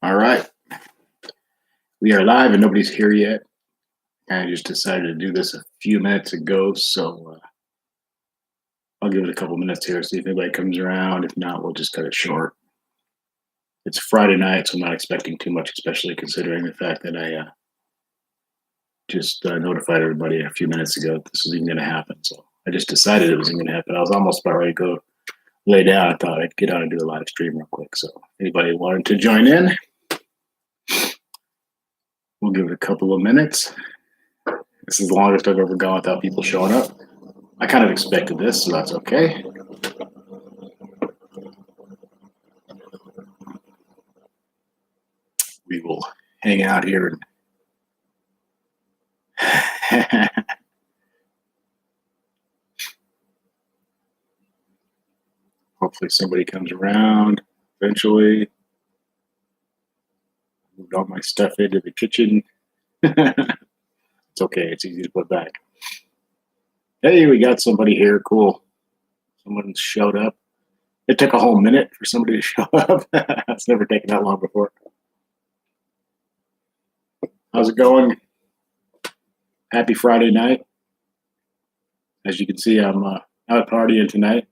All right, we are live and nobody's here yet. I just decided to do this a few minutes ago, so I'll give it a couple minutes here, see if anybody comes around. If not, we'll just cut it short. It's Friday night, so I'm not expecting too much, especially considering the fact that I just notified everybody a few minutes ago that this was even going to happen. So I just decided it was going to happen. I was almost about ready to go lay down. I thought I'd get on and do a live stream real quick. So anybody wanted to join in, we'll give it a couple of minutes. This is the longest I've ever gone without people showing up. I kind of expected this, so that's okay. We will hang out here and hopefully somebody comes around eventually. Moved all my stuff into the kitchen. It's okay. It's easy to put back. Hey, we got somebody here. Cool. Someone showed up. It took a whole minute for somebody to show up. It's never taken that long before. How's it going? Happy Friday night. As you can see, I'm out partying tonight.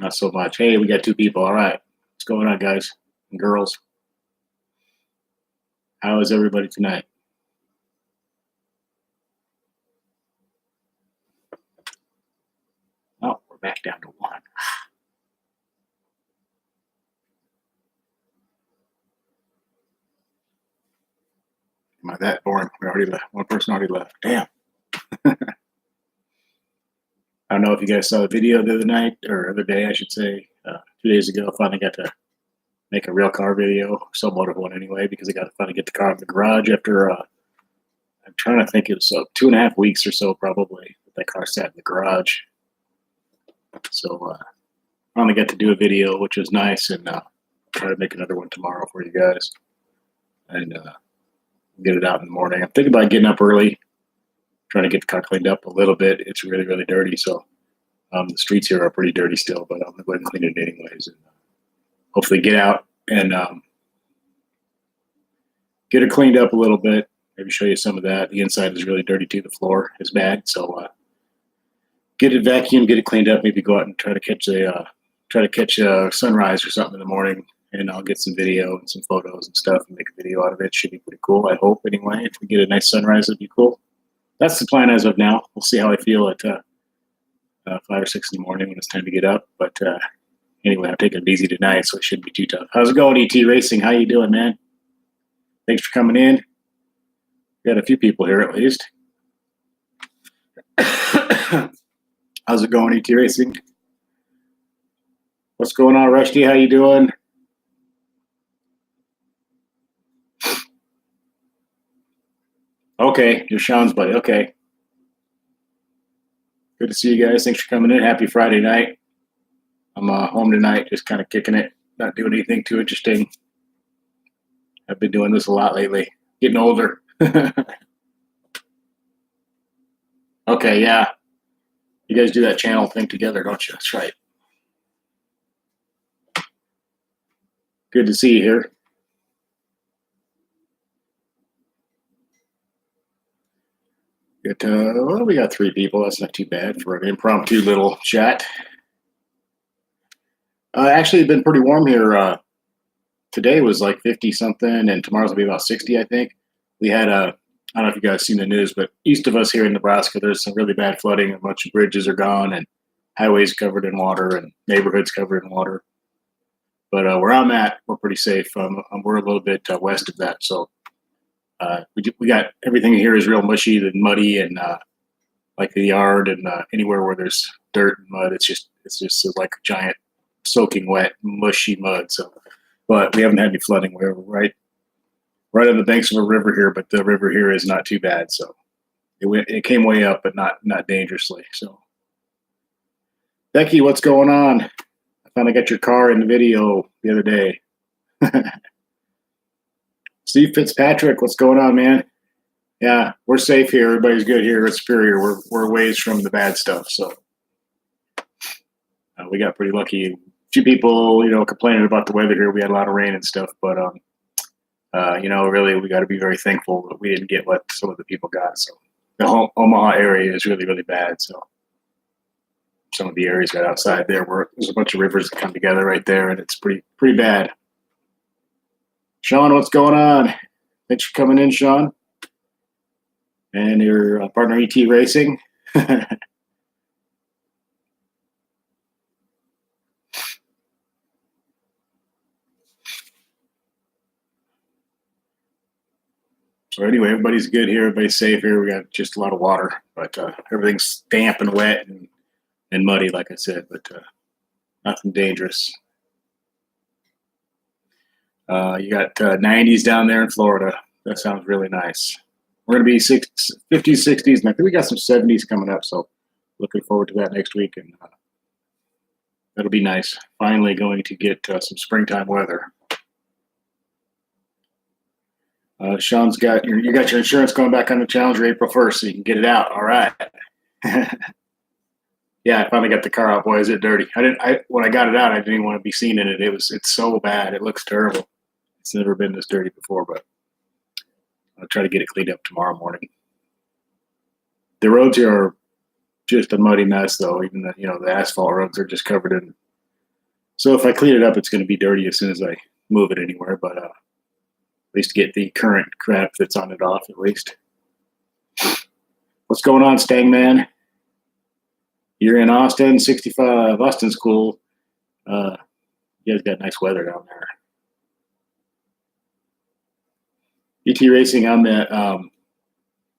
Not so much. Hey, we got two people. All right. What's going on, guys and girls? How is everybody tonight? Oh, we're back down to one. Am I that boring? We already left. One person already left. Damn. I don't know if you guys saw the video the other night, or other day, I should say, 2 days ago. I finally got to make a real car video, somewhat of one anyway, because I got to finally get the car in the garage after, I'm trying to think, it was 2.5 weeks or so probably that car sat in the garage. So finally got to do a video, which was nice, and try to make another one tomorrow for you guys, and get it out in the morning. I'm thinking about getting up early, trying to get the car cleaned up a little bit. It's really, really dirty, so the streets here are pretty dirty still, but I'm going to go ahead and clean it anyways, and hopefully get out and get it cleaned up a little bit. Maybe show you some of that. The inside is really dirty too. The floor is bad, so get it vacuumed, get it cleaned up. Maybe go out and try to catch a sunrise or something in the morning, and I'll get some video and some photos and stuff and make a video out of it. Should be pretty cool, I hope. Anyway, if we get a nice sunrise, it'd be cool. That's the plan as of now. We'll see how I feel at 5 or 6 in the morning when it's time to get up. But anyway, I'm taking it easy tonight, so it shouldn't be too tough. How's it going, ET Racing? How you doing, man? Thanks for coming in. We got a few people here at least. How's it going, ET Racing? What's going on, Rusty? How you doing? Okay, you're Sean's buddy. Okay. Good to see you guys. Thanks for coming in. Happy Friday night. I'm home tonight, just kind of kicking it, not doing anything too interesting. I've been doing this a lot lately. Getting older. Okay, yeah. You guys do that channel thing together, don't you? That's right. Good to see you here. Well, we got 3 people. That's not too bad for an impromptu little chat. Actually, it's been pretty warm here. Today was like 50 something, and tomorrow's gonna be about 60, I think. We had I don't know if you guys seen the news, but east of us here in Nebraska, there's some really bad flooding. A bunch of bridges are gone, and highways covered in water, and neighborhoods covered in water. But where I'm at, we're pretty safe. We're a little bit west of that, so we got everything here is real mushy and muddy, and like the yard and anywhere where there's dirt and mud, it's just like a giant soaking wet, mushy mud. So, but we haven't had any flooding. We're right on the banks of a river here, but the river here is not too bad. So it came way up, but not dangerously. So, Becky, what's going on? I finally got your car in the video the other day. Steve Fitzpatrick, what's going on, man? Yeah, we're safe here. Everybody's good here at Superior. We're ways from the bad stuff, so we got pretty lucky. few people, complaining about the weather here. We had a lot of rain and stuff, but really, we got to be very thankful that we didn't get what some of the people got. So the Omaha area is really, really bad. So some of the areas right outside there, where there's a bunch of rivers that come together right there, and it's pretty bad. Sean, what's going on? Thanks for coming in, Sean, and your partner ET Racing. So anyway, everybody's good here. Everybody's safe here. We got just a lot of water, but everything's damp and wet and muddy, like I said, but nothing dangerous. You got 90s down there in Florida. That sounds really nice. We're going to be 50s, 60s, and I think we got some 70s coming up, so looking forward to that next week, and that'll be nice. Finally going to get some springtime weather. Sean's got you got your insurance going back on the Challenger April 1st, so you can get it out. All right. Yeah, I finally got the car out. Boy, is it dirty! When I got it out, I didn't even want to be seen in it. It's so bad. It looks terrible. It's never been this dirty before, but I'll try to get it cleaned up tomorrow morning. The roads here are just a muddy mess, though. Even the asphalt roads are just covered in. So if I clean it up, it's going to be dirty as soon as I move it anywhere. But at least get the current crap that's on it off, at least. What's going on, Stang Man? You're in Austin, 65. Austin's cool. You guys got nice weather down there. ET Racing, I'm at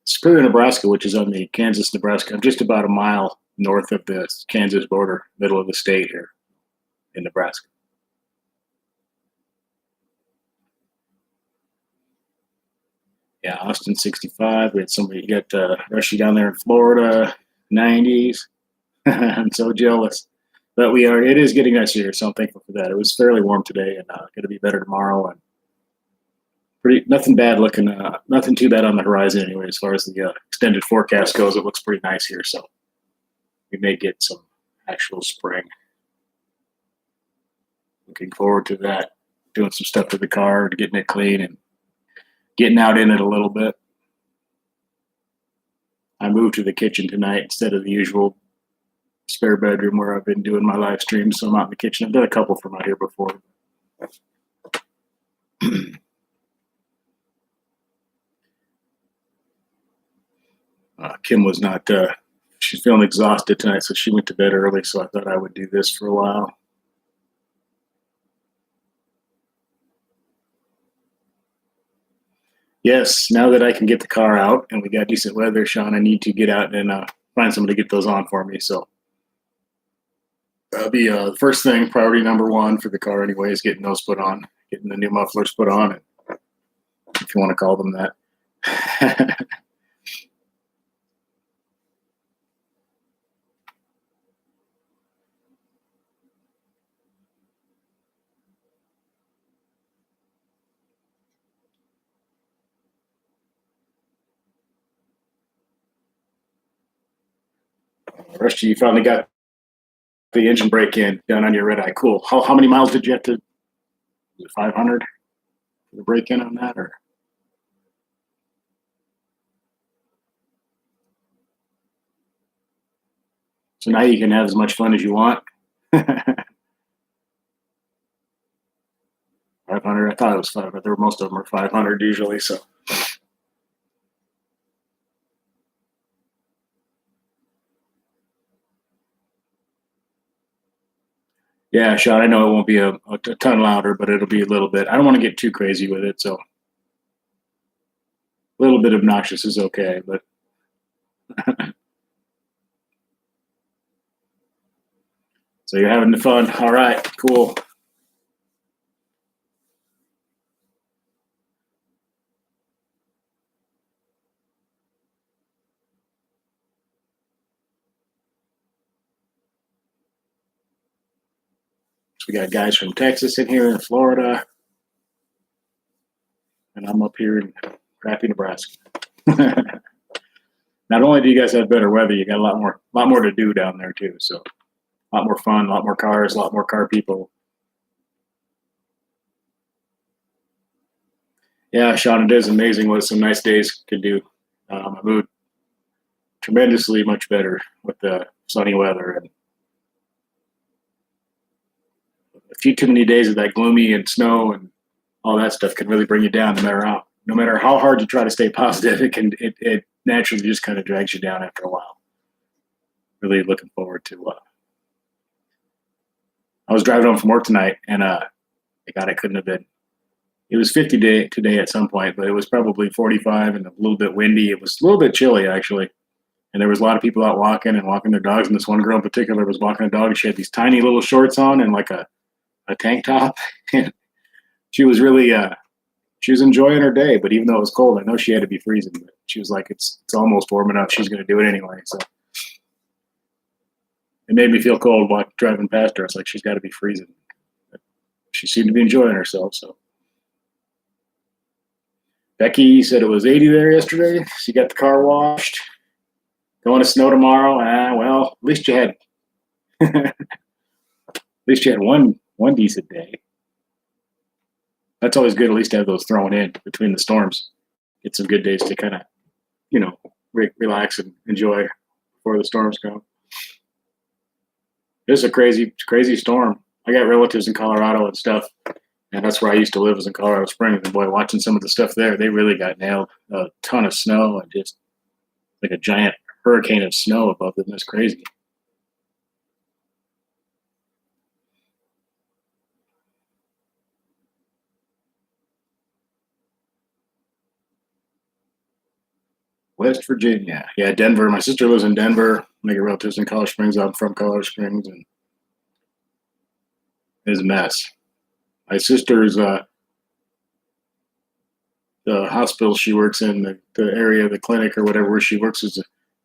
Superior, Nebraska, which is on the Kansas-Nebraska. I'm just about a mile north of the Kansas border, middle of the state here in Nebraska. Yeah, Austin 65. We had somebody get Rushy down there in Florida, 90s. I'm so jealous. But it is getting nicer here, so I'm thankful for that. It was fairly warm today, and going to be better tomorrow. And nothing bad looking, nothing too bad on the horizon anyway, as far as the extended forecast goes. It looks pretty nice here, so we may get some actual spring. Looking forward to that, doing some stuff to the car, getting it clean, and getting out in it a little bit. I moved to the kitchen tonight instead of the usual spare bedroom where I've been doing my live streams, so I'm out in the kitchen. I've done a couple from out here before. Kim was not, she's feeling exhausted tonight, so she went to bed early, so I thought I would do this for a while. Yes, now that I can get the car out and we got decent weather, Sean, I need to get out and find somebody to get those on for me. So that'll be the first thing, priority number one for the car anyway, is getting those put on, getting the new mufflers put on, if you want to call them that. Rusty, you finally got the engine brake in down on your red eye. Cool. How many miles did you have to? Was it 500 for the brake in on that, or? So now you can have as much fun as you want. 500. I thought it was 500. Most of them are 500 usually. So. Yeah, Sean, I know it won't be a ton louder, but it'll be a little bit. I don't want to get too crazy with it, so a little bit obnoxious is okay, but so you're having the fun. All right, cool. So we got guys from Texas in here, in Florida, and I'm up here in crappy Nebraska. Not only do you guys have better weather, you got a lot more to do down there too. So A lot more fun, a lot more cars, a lot more car people. Yeah, Sean, it is amazing what some nice days can do. My mood tremendously much better with the sunny weather, and a few too many days of that gloomy and snow and all that stuff can really bring you down. No matter how hard you try to stay positive, it naturally just kind of drags you down after a while. Really looking forward to. I was driving home from work tonight, and God, I couldn't have been. It was 50 today at some point, but it was probably 45 and a little bit windy. It was a little bit chilly actually, and there was a lot of people out walking their dogs. And this one girl in particular was walking a dog. She had these tiny little shorts on and like a tank top, and she was really she was enjoying her day. But even though it was cold, I know she had to be freezing. But she was like, it's almost warm enough. She's going to do it anyway. So it made me feel cold driving past her. It's like she's got to be freezing. But she seemed to be enjoying herself. So Becky said it was 80 there yesterday. She got the car washed. Going to snow tomorrow. Well, at least you had at least you had one decent day. That's always good. At least to have those thrown in between the storms. Get some good days to kind of, relax and enjoy before the storms come. This is a crazy, crazy storm. I got relatives in Colorado and stuff, and that's where I used to live, was in Colorado Springs. And boy, watching some of the stuff there, they really got nailed. A ton of snow and just like a giant hurricane of snow above them. That's crazy. West Virginia. Yeah, Denver. My sister lives in Denver. I got relatives in Colorado Springs. I'm from Colorado Springs, and it's a mess. My sister's the hospital she works in, the area, the clinic or whatever where she works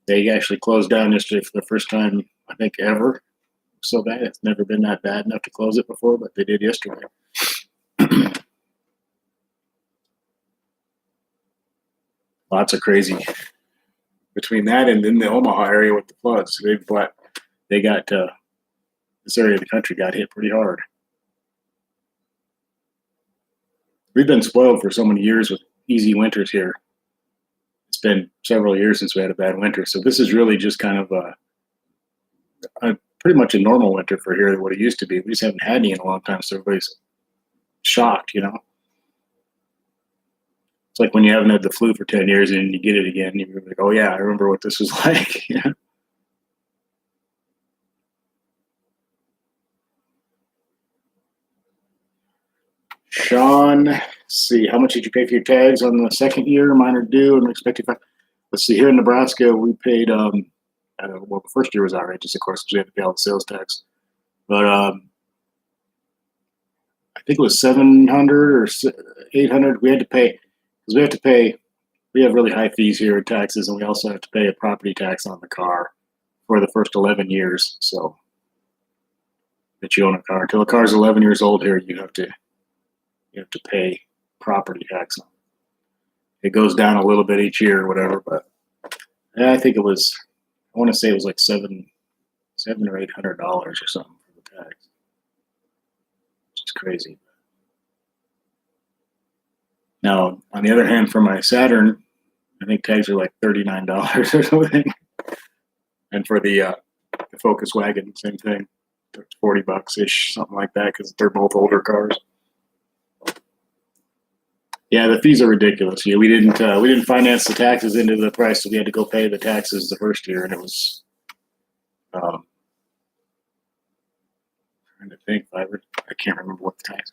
they actually closed down yesterday for the first time I think ever. So bad. It's never been that bad enough to close it before, but they did yesterday. Lots of crazy between that and then the Omaha area with the floods. They got this area of the country got hit pretty hard. We've been spoiled for so many years with easy winters here. It's been several years since we had a bad winter, so this is really just kind of a pretty much a normal winter for here, what it used to be. We just haven't had any in a long time, so everybody's shocked. It's like when you haven't had the flu for 10 years and you get it again, you're like, oh yeah, I remember what this was like. Yeah. Sean, let's see, how much did you pay for your tags on the second year? Mine are due and expected. Let's see, here in Nebraska, we paid, the first year was outrageous, of course, because we had to pay all the sales tax. But I think it was 700 or 800 we had to pay, because we have really high fees here in taxes, and we also have to pay a property tax on the car for the first 11 years. So that you own a car. Until a car is 11 years old here, you have to pay property tax on it. It goes down a little bit each year or whatever, but yeah, I think I want to say it was like $700 or $800 or something for the tax. Which is crazy. Now, on the other hand, for my Saturn, I think tags are like $39 or something. And for the Focus wagon, same thing, $40 ish, something like that, because they're both older cars. Yeah, the fees are ridiculous. We didn't finance the taxes into the price, so we had to go pay the taxes the first year, and it was trying to think, I can't remember what the tax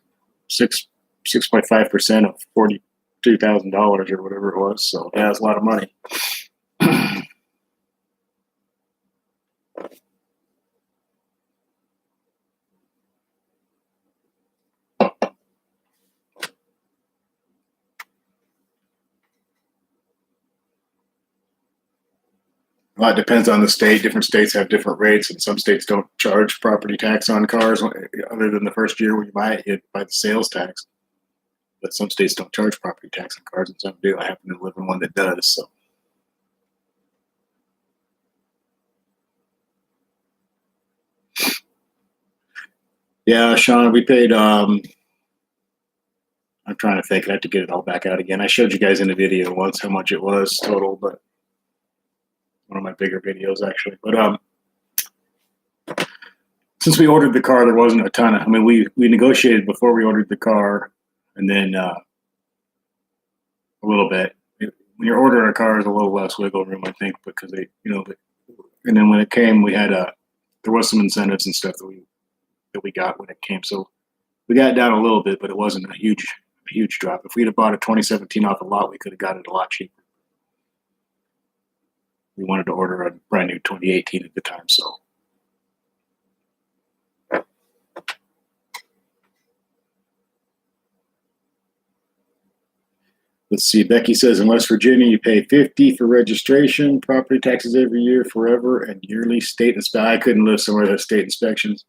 6.5% of $42,000 or whatever it was. So yeah, it's a lot of money. Well, it depends on the state. Different states have different rates, and some states don't charge property tax on cars other than the first year when you buy it. You buy the sales tax. But some states don't charge property tax on cars, and some do. I happen to live in one that does. So, Yeah, Sean, we paid. I'm trying to think. I have to get it all back out again. I showed you guys in the video once how much it was total, but one of my bigger videos actually. But since we ordered the car, there wasn't a ton of. I mean, we negotiated before we ordered the car, and then a little bit. When you're ordering a car, there's a little less wiggle room, I think, because they, and then when it came, we had there was some incentives and stuff that we got when it came, so we got it down a little bit, but it wasn't a huge drop. If we'd have bought a 2017 off the lot, we could have got it a lot cheaper. We wanted to order a brand new 2018 at the time, so. Let's see. Becky says in West Virginia, you pay $50 for registration, property taxes every year, forever, and yearly state inspection. I couldn't live somewhere that has state inspections.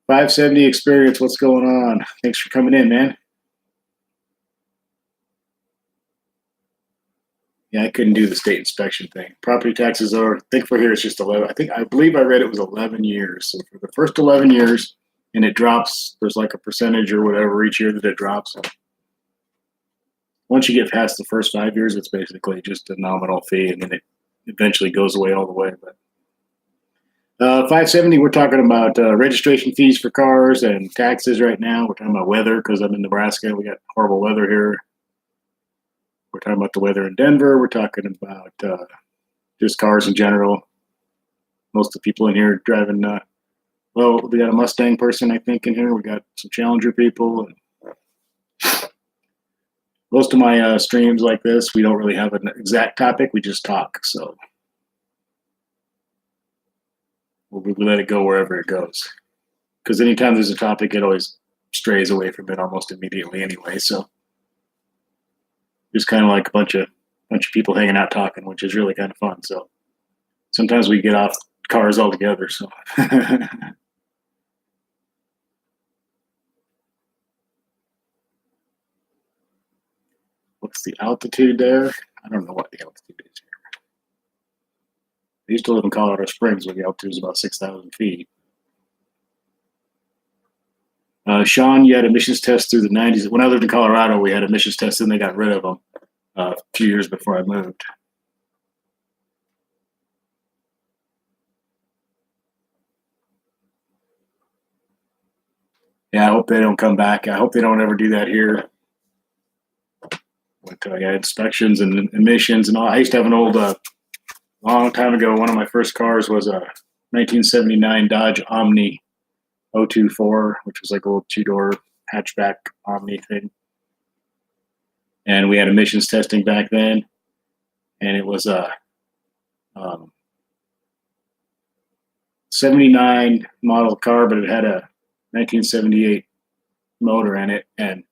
570 experience. What's going on? Thanks for coming in, man. Yeah, I couldn't do the state inspection thing. Property taxes are. I think for here it's just 11. I believe I read it was 11 years. So for the first 11 years, and it drops. There's like a percentage or whatever each year that it drops. Once you get past the first 5 years, it's basically just a nominal fee, and then it eventually goes away all the way. But 570, we're talking about registration fees for cars and taxes right now. We're talking about weather because I'm in Nebraska. We got horrible weather here. We're talking about the weather in Denver. We're talking about just cars in general. Most of the people in here driving. Well, we got a Mustang person, I think, in here. We got some Challenger people. Most of my streams like this, we don't really have an exact topic. We just talk. So we let it go wherever it goes. Because anytime there's a topic, it always strays away from it almost immediately anyway. So just kind of like a bunch of people hanging out talking, which is really kind of fun. So sometimes we get off cars altogether. So what's the altitude there? I don't know what the altitude is here. I used to live in Colorado Springs where the altitude is about 6,000 feet. Sean, you had emissions tests through the 90s. When I lived in Colorado, we had emissions tests and they got rid of them a few years before I moved. Yeah, I hope they don't come back. I hope they don't ever do that here. But yeah, inspections and emissions and all. I used to have an old, long time ago, one of my first cars was a 1979 Dodge Omni 024, which was like a little two-door hatchback Omni thing. And we had emissions testing back then. And it was a 79 model car, but it had a 1978 motor in it. And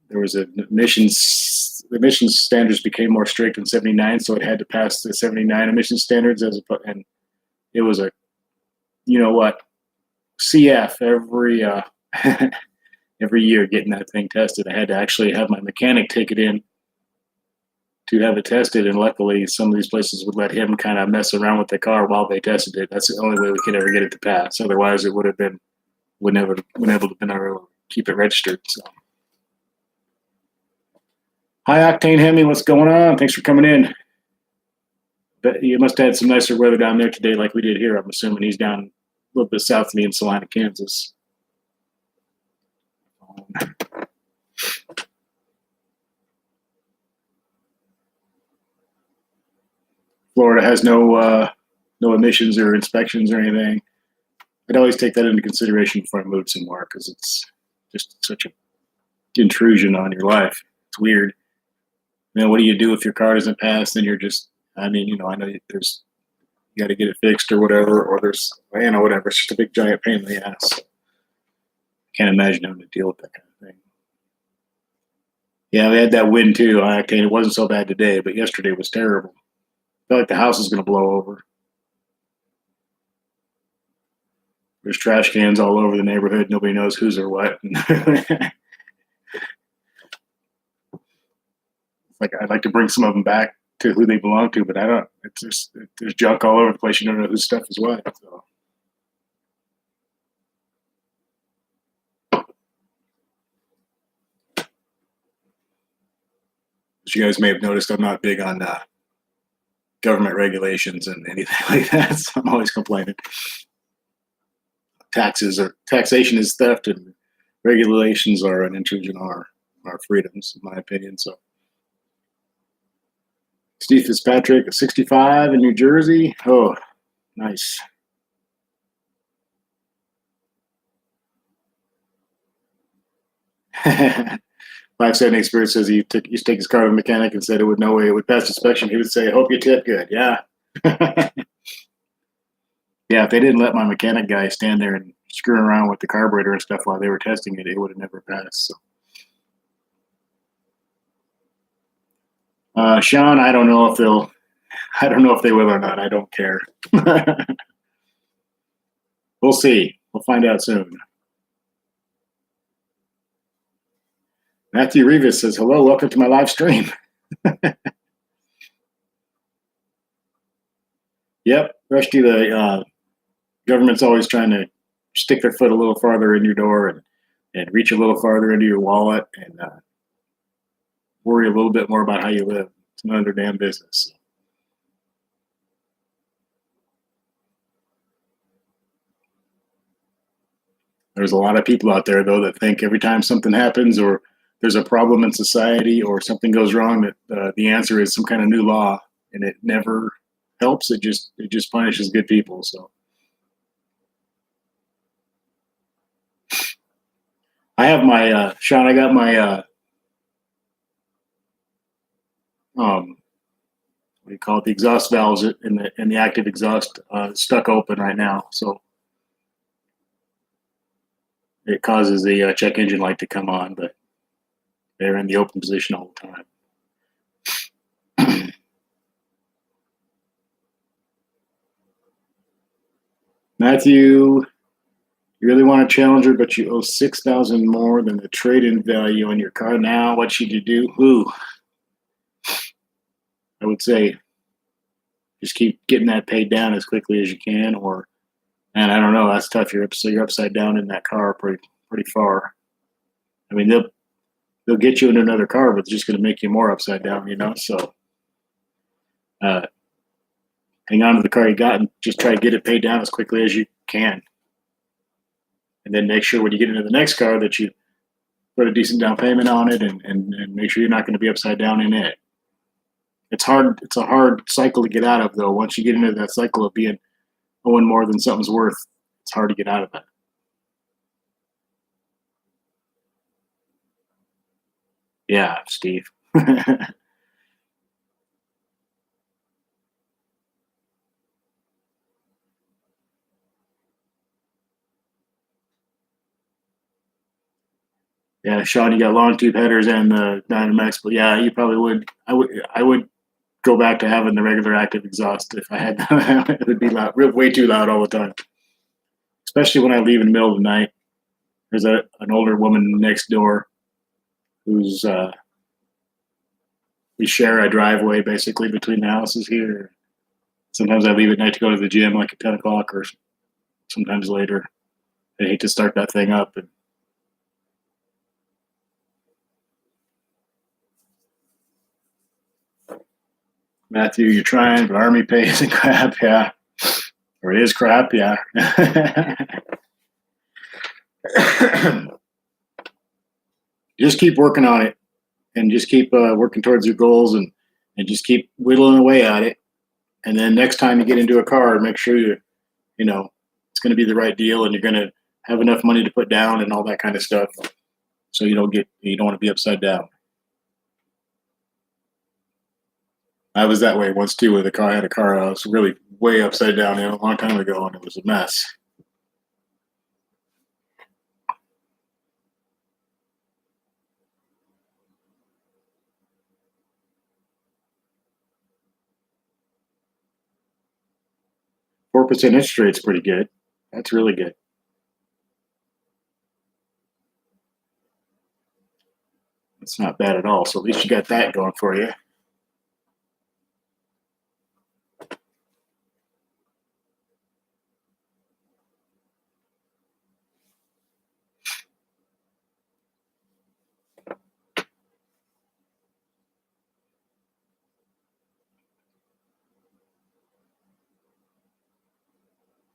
there was the emissions standards became more strict in 79, so it had to pass the 79 emission standards and it was a, you know what, CF every year getting that thing tested. I had to actually have my mechanic take it in to have it tested, and luckily some of these places would let him kind of mess around with the car while they tested it. That's the only way we could ever get it to pass. Otherwise, it would never been able to keep it registered. So. Hi, Octane Hemi, what's going on? Thanks for coming in. But you must have had some nicer weather down there today like we did here. I'm assuming he's down a little bit south of me in Salina, Kansas. Florida has no emissions or inspections or anything. I'd always take that into consideration before I moved somewhere because it's just such an intrusion on your life. It's weird. What do you do if your car doesn't pass? Then you're just, I know there's, you got to get it fixed or whatever, or there's, whatever. It's just a big giant pain in the ass. Can't imagine having to deal with that kind of thing. Yeah, we had that wind too. It wasn't so bad today, but yesterday was terrible. I felt like the house is going to blow over. There's trash cans all over the neighborhood. Nobody knows whose or what. Like I'd like to bring some of them back to who they belong to, but I don't. It's just there's junk all over the place. You don't know whose stuff is what. So. As you guys may have noticed, I'm not big on government regulations and anything like that. So I'm always complaining. Taxation is theft, and regulations are an intrusion on our freedoms, in my opinion. So, Steve Fitzpatrick, 65 in New Jersey. Oh, nice. Five-7 expert says he used to take his car to a mechanic and said it would no way it would pass inspection. He would say, "I hope you tip good." Yeah. Yeah, if they didn't let my mechanic guy stand there and screwing around with the carburetor and stuff while they were testing it, it would have never passed. So, Sean, I don't know if they'll. I don't know if they will or not. I don't care. We'll see. We'll find out soon. Matthew Rivas says, "Hello, welcome to my live stream." Yep, Rusty, the government's always trying to stick their foot a little farther in your door and reach a little farther into your wallet and worry a little bit more about how you live. It's none of their damn business. There's a lot of people out there, though, that think every time something happens or there's a problem in society or something goes wrong, that the answer is some kind of new law, and it never helps. It just punishes good people. So I have my Sean. I got my what do you call it? The exhaust valves in the active exhaust stuck open right now, so it causes the check engine light to come on, but they're in the open position all the time. Matthew, you really want a Challenger, but you owe $6,000 more than the trade-in value on your car now. What should you do? Ooh, I would say just keep getting that paid down as quickly as you can, or and I don't know, that's tough. You're upside down in that car pretty far. I mean, they'll get you in another car, but it's just going to make you more upside down, you know. So, uh, hang on to the car you got and just try to get it paid down as quickly as you can, and then make sure when you get into the next car that you put a decent down payment on it, and make sure you're not going to be upside down in it. It's hard. It's a hard cycle to get out of, though. Once you get into that cycle of being owing more than something's worth, it's hard to get out of that. Yeah, Steve. Yeah, Sean, you got long tube headers and the Dynamax, but yeah, you probably would. I would go back to having the regular active exhaust if I had. It would be loud, way too loud all the time, especially when I leave in the middle of the night. There's an older woman next door who's we share a driveway basically between the houses here. Sometimes I leave at night to go to the gym, like at 10 o'clock, or sometimes later. I hate to start that thing up. And Matthew, you're trying, but Army pay isn't crap, yeah, or it is crap, yeah. Just keep working on it, and just keep working towards your goals, and just keep whittling away at it. And then next time you get into a car, make sure you know it's going to be the right deal, and you're going to have enough money to put down and all that kind of stuff, so you don't want to be upside down. I was that way once too with a car. I had a car I was really way upside down a long time ago, and it was a mess. 4% interest rate's pretty good. That's really good. It's not bad at all. So at least you got that going for you.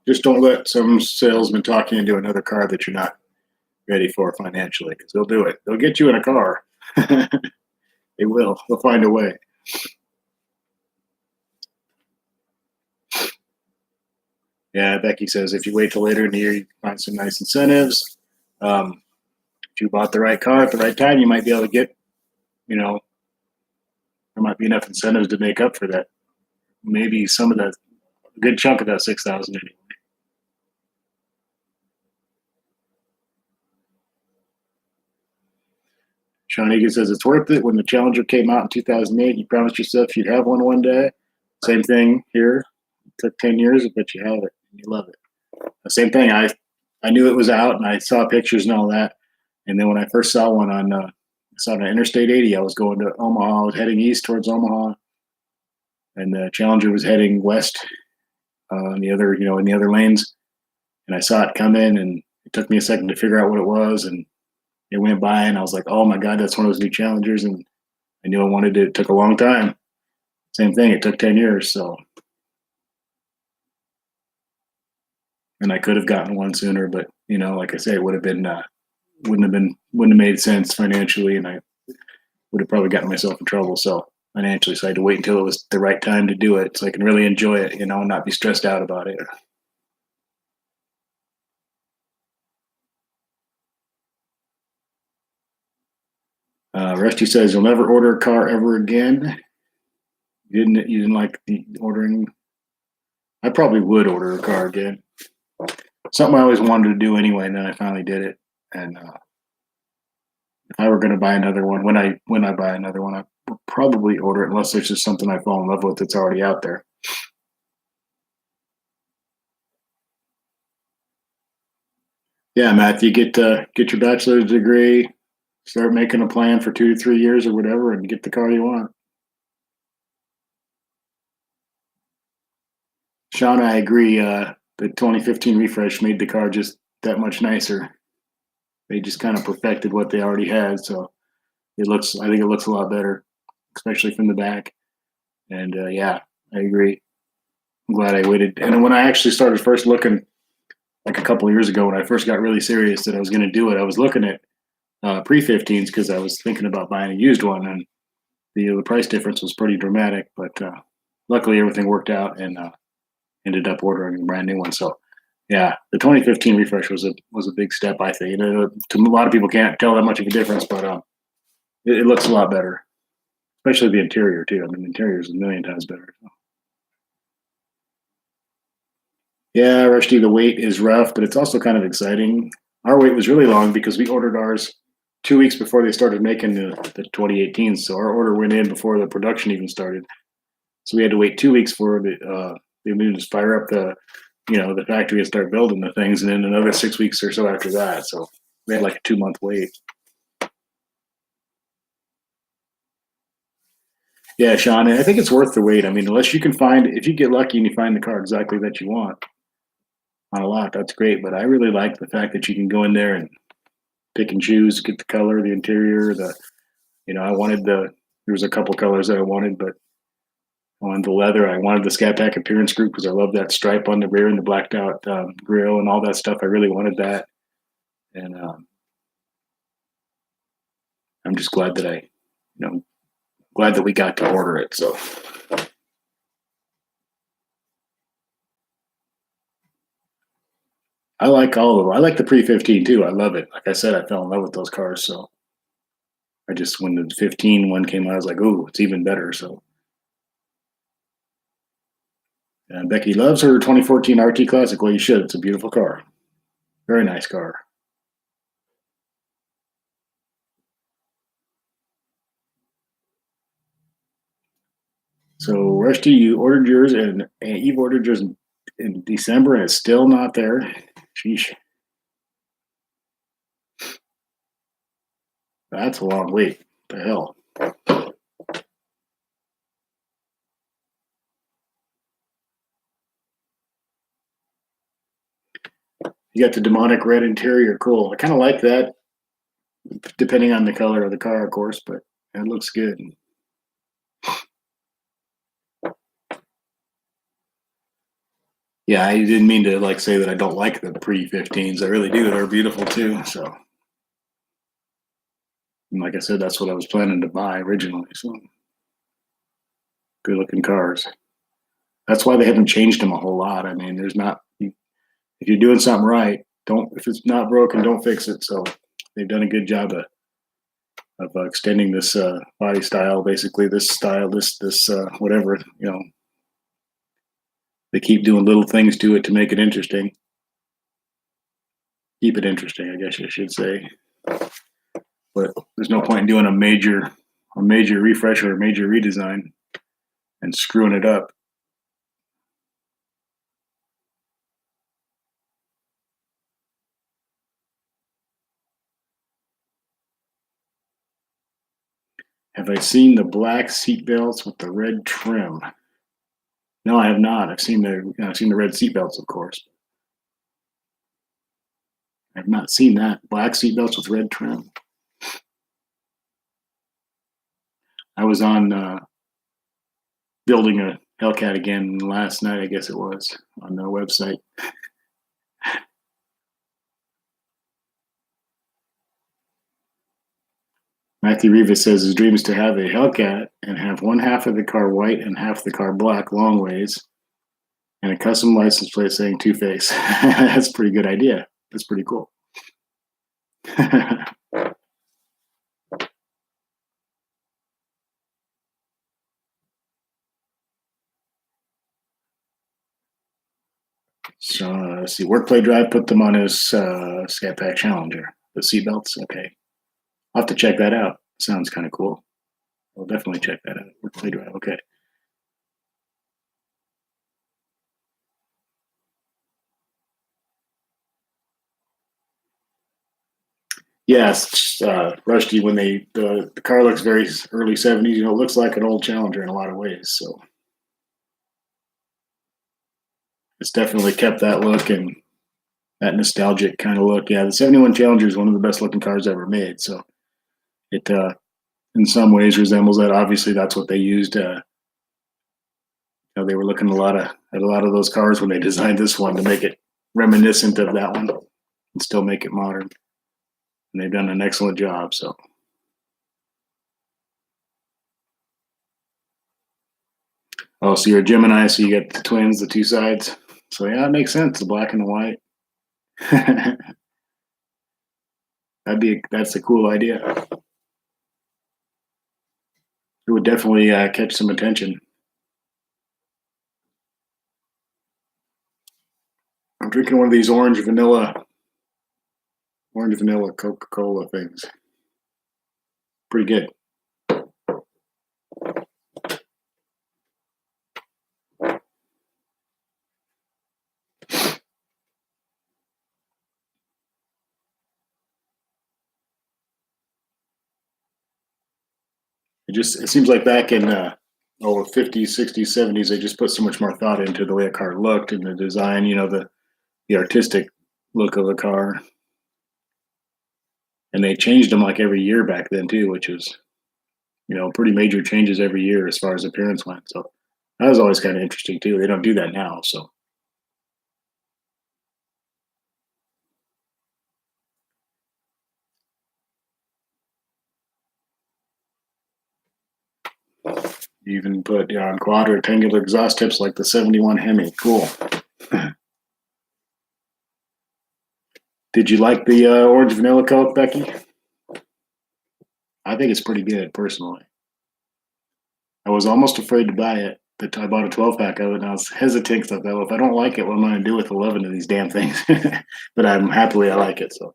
Just don't let some salesman talk you into another car that you're not ready for financially, because they'll do it. They'll get you in a car. They will. They'll find a way. Yeah, Becky says if you wait till later in the year, you can find some nice incentives. If you bought the right car at the right time, you might be able to get, you know, there might be enough incentives to make up for that. Maybe some of that, a good chunk of that 6,000 anyway. Sean Egan says it's worth it. When the Challenger came out in 2008, you promised yourself you'd have one day. Same thing here. It took 10 years, but you have it and you love it. The same thing. I knew it was out and I saw pictures and all that. And then when I first saw one I saw it on Interstate 80. I was going to Omaha. I was heading east towards Omaha, and the Challenger was heading west in the other, in the other lanes. And I saw it come in, and it took me a second to figure out what it was. And it went by, and I was like, "Oh my God, that's one of those new Challengers!" And I knew I wanted it. It took a long time. Same thing. It took 10 years. So, and I could have gotten one sooner, but like I say, it would have been wouldn't have made sense financially, and I would have probably gotten myself in trouble. So financially, so I had to wait until it was the right time to do it, so I can really enjoy it, and not be stressed out about it. Rusty says you'll never order a car ever again. You didn't like the ordering? I probably would order a car again. Something I always wanted to do anyway, and then I finally did it. And if I were going to buy another one, when I buy another one, I would probably order it unless there's just something I fall in love with that's already out there. Yeah, Matthew, get your bachelor's degree, start making a plan for 2 to 3 years or whatever, and get the car you want. Sean, I agree. The 2015 refresh made the car just that much nicer. They just kind of perfected what they already had, so I think it looks a lot better, especially from the back. And yeah, I agree. I'm glad I waited. And when I actually started first looking, like a couple of years ago, when I first got really serious that I was going to do it, I was looking at pre-15s because I was thinking about buying a used one, and the price difference was pretty dramatic. But luckily, everything worked out, and ended up ordering a brand new one. So yeah, the 2015 refresh was a big step, I think. To a lot of people can't tell that much of a difference, but it looks a lot better, especially the interior too. I mean, the interior is a million times better. So. Yeah, Rusty, the wait is rough, but it's also kind of exciting. Our wait was really long because we ordered ours 2 weeks before they started making the 2018s. So our order went in before the production even started. So we had to wait 2 weeks for they needed to fire up the factory and start building the things, and then another 6 weeks or so after that. So we had like a 2 month wait. Yeah, Sean, I think it's worth the wait. I mean, unless you can find, if you get lucky and you find the car exactly that you want on a lot, that's great. But I really like the fact that you can go in there and pick and choose, get the color, the interior, I wanted there was a couple colors that I wanted, but I wanted the leather. I wanted the Scat Pack appearance group because I love that stripe on the rear and the blacked out grill and all that stuff. I really wanted that. And I'm just glad that glad that we got to order it. So I like all of them. I like the pre-15 too. I love it. Like I said, I fell in love with those cars. So I just, when the 15 one came out, I was like, "Ooh, it's even better." So and Becky loves her 2014 RT Classic. Well, you should. It's a beautiful car. Very nice car. So Rusty, you ordered yours and Eve ordered yours in December and it's still not there. Sheesh. That's a long wait. What the hell? You got the demonic red interior. Cool. I kind of like that, depending on the color of the car, of course, but it looks good. Yeah, I didn't mean to like say that I don't like the pre-15s. I really do. They're beautiful too. So, and like I said, that's what I was planning to buy originally. So, good looking cars. That's why they haven't changed them a whole lot. I mean, there's not if you're doing something right, don't if it's not broken, don't fix it. So, they've done a good job of extending this body style, basically this style, this whatever. They keep doing little things to it to make it interesting. Keep it interesting, I guess I should say. But there's no point in doing a major refresh or a major redesign and screwing it up. Have I seen the black seat belts with the red trim? No, I have not. I've seen the red seat belts, of course. I've not seen that black seat belts with red trim. I was on building a Hellcat again last night. I guess it was on their website. Matthew Rivas says his dream is to have a Hellcat and have one half of the car white and half the car black long ways and a custom license plate saying Two Face. That's a pretty good idea. That's pretty cool. So let's see. Workplay Drive put them on his Scat Pack Challenger. The seatbelts. Okay, I'll have to check that out. Sounds kind of cool. I'll definitely check that out. Workplay Drive. Okay. Yes, Rusty. When the car looks very early '70s, it looks like an old Challenger in a lot of ways. So it's definitely kept that look and that nostalgic kind of look. Yeah, the '71 Challenger is one of the best looking cars ever made. So it, in some ways, resembles that. Obviously, that's what they used. They were looking at a lot of those cars when they designed this one to make it reminiscent of that one and still make it modern. And they've done an excellent job. So, oh, so you're a Gemini, so you get the twins, the two sides. So yeah, it makes sense. The black and the white. That's a cool idea. It would definitely catch some attention. I'm drinking one of these orange vanilla Coca-Cola things. Pretty good. It seems like back in 50s, 60s, 70s, they just put so much more thought into the way a car looked and the design. The artistic look of a car, and they changed them like every year back then too, which was pretty major changes every year as far as appearance went. So that was always kind of interesting too. They don't do that now, so you even put on quad rectangular exhaust tips like the '71 Hemi. Cool. Did you like the orange vanilla Coke, Becky? I think it's pretty good personally. I was almost afraid to buy it. But I bought a 12 pack of it, and I was hesitant because I thought, well, if I don't like it, what am I going to do with 11 of these damn things? But I like it. So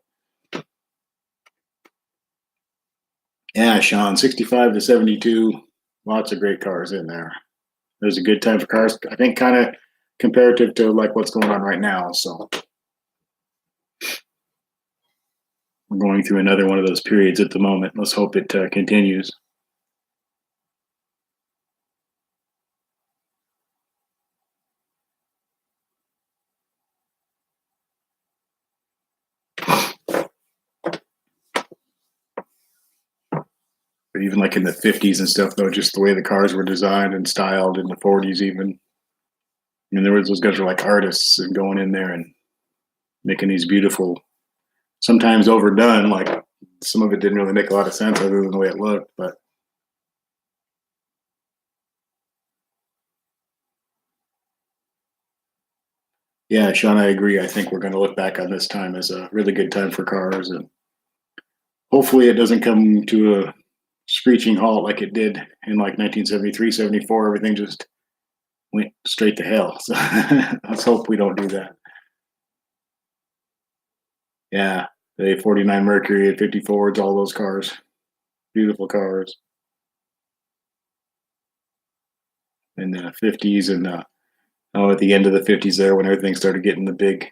yeah, Sean, 65 to 72, lots of great cars in there. There's a good time for cars. I think kind of comparative to like what's going on right now. So we're going through another one of those periods at the moment. Let's hope it continues. But even like in the '50s and stuff, though, just the way the cars were designed and styled in the '40s, even. And there was those guys are like artists and going in there and making these beautiful, sometimes overdone. Like some of it didn't really make a lot of sense other than the way it looked. But yeah, Sean, I agree. I think we're going to look back on this time as a really good time for cars, and hopefully it doesn't come to a screeching halt like it did in like 1973, 74. Everything just went straight to hell. So let's hope we don't do that. Yeah, the 49 Mercury and 50 Fords, all those cars, beautiful cars in the 50s and oh, at the end of the 50s there when everything started getting the big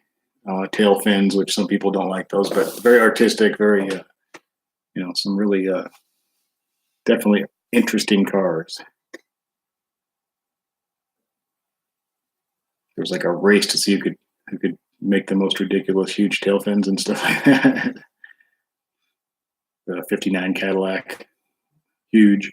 tail fins, which some people don't like those, but very artistic, very, some really definitely interesting cars. There was like a race to see who could make the most ridiculous huge tail fins and stuff like that. The 59 Cadillac, huge.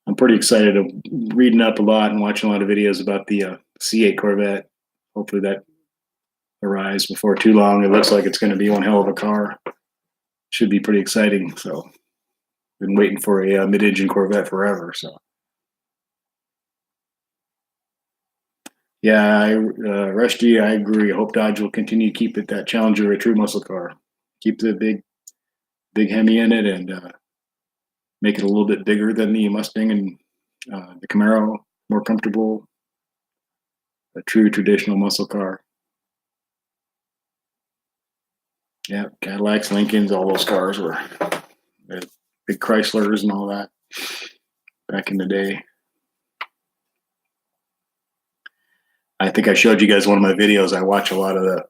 I'm pretty excited. I'm reading up a lot and watching a lot of videos about the C8 Corvette. Hopefully that arrives before too long. It looks like it's going to be one hell of a car. Should be pretty exciting. So, been waiting for a mid-engine Corvette forever. So, yeah, Rusty, I agree. I hope Dodge will continue to keep it that Challenger a true muscle car. Keep the big Hemi in it and make it a little bit bigger than the Mustang and the Camaro, more comfortable, a true traditional muscle car. Yeah, Cadillacs, Lincolns, all those cars were big Chryslers and all that back in the day. I think I showed you guys one of my videos. I watch a lot of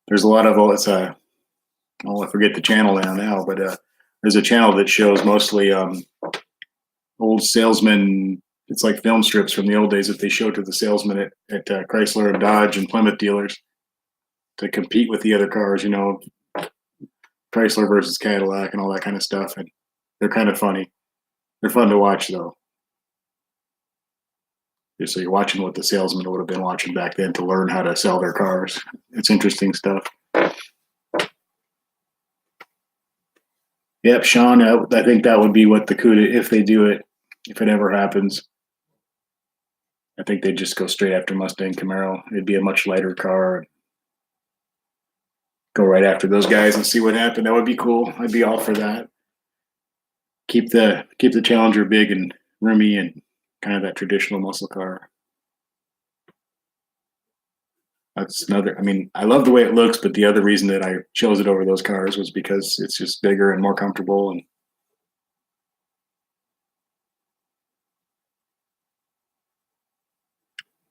there's a lot of, I forget the channel now, but there's a channel that shows mostly old salesmen. It's like film strips from the old days that they show to the salesmen at Chrysler and Dodge and Plymouth dealers to compete with the other cars, Chrysler versus Cadillac and all that kind of stuff. And they're kind of funny. They're fun to watch though. So you're watching what the salesman would have been watching back then to learn how to sell their cars. It's interesting stuff. Yep, Sean, I think that would be what the CUDA, if they do it, if it ever happens. I think they'd just go straight after Mustang Camaro. It'd be a much lighter car. Go right after those guys and see what happened. That would be cool. I'd be all for that. Keep the Challenger big and roomy and kind of that traditional muscle car. That's another. I mean, I love the way it looks, but the other reason that I chose it over those cars was because it's just bigger and more comfortable. And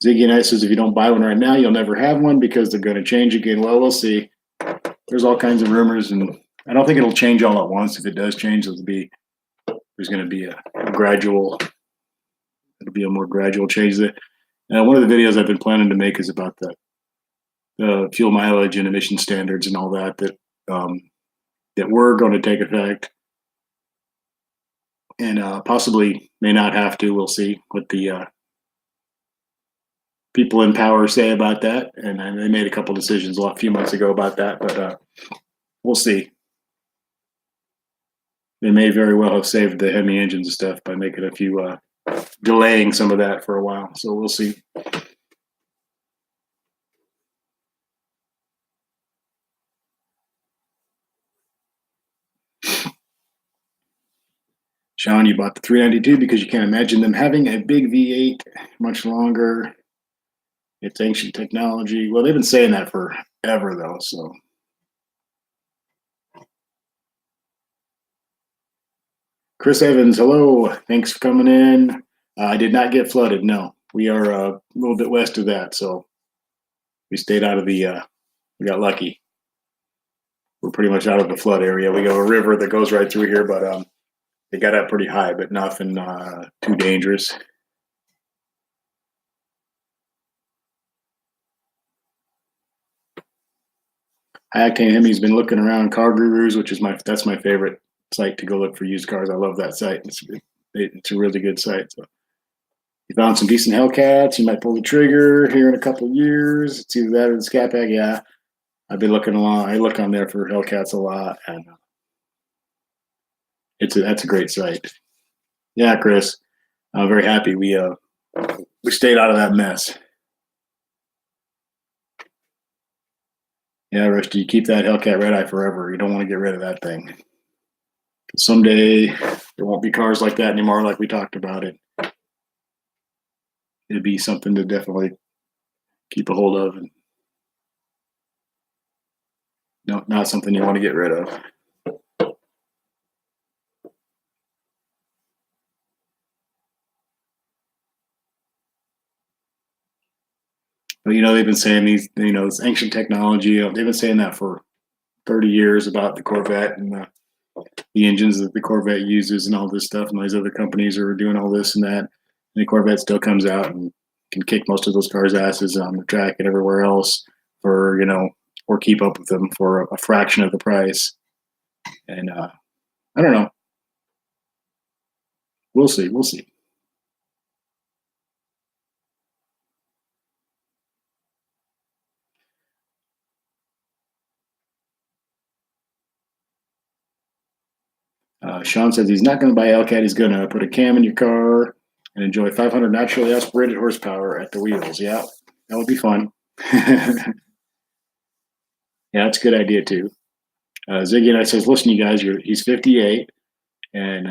Ziggy and I says, if you don't buy one right now, you'll never have one because they're going to change again. Well, we'll see. There's all kinds of rumors, and I don't think it'll change all at once. If it does change, there's going to be a gradual. It'll be a more gradual change. One of the videos I've been planning to make is about the fuel mileage and emission standards and all that were going to take effect, and possibly may not have to. We'll see what the people in power say about that. And they made a couple decisions a few months ago about that, but we'll see. They may very well have saved the Hemi engines and stuff by making a few delaying some of that for a while. So we'll see. Sean, you bought the 392 because you can't imagine them having a big V8 much longer. It's ancient technology. Well, they've been saying that forever, though. So, Chris Evans, hello. Thanks for coming in. I did not get flooded. No, we are a little bit west of that, so we stayed out of the. We got lucky. We're pretty much out of the flood area. We got a river that goes right through here, but it got up pretty high, but nothing too dangerous. Hi, Octane Hemi's been looking around car gurus, which is that's my favorite site to go look for used cars. I love that site. It's a really good site. So you found some decent Hellcats. You might pull the trigger here in a couple of years. It's either that or the Scat Pack. Yeah, I've been looking along. I look on there for Hellcats a lot, and that's a great site. Yeah, Chris, I'm very happy we stayed out of that mess. Yeah, Rusty, you keep that Hellcat Red Eye forever. You don't want to get rid of that thing. Someday there won't be cars like that anymore, like we talked about it. It'd be something to definitely keep a hold of, and not something you want to get rid of. But they've been saying this ancient technology. They've been saying that for 30 years about the Corvette and the engines that the Corvette uses and all this stuff. And these other companies are doing all this and that. And the Corvette still comes out and can kick most of those cars' asses on the track and everywhere else for, or keep up with them for a fraction of the price. And I don't know. We'll see. We'll see. Sean says he's not going to buy Hellcat. He's going to put a cam in your car and enjoy 500 naturally aspirated horsepower at the wheels. Yeah, that would be fun. Yeah, that's a good idea too. Ziggy and I says, listen, you guys, he's 58, and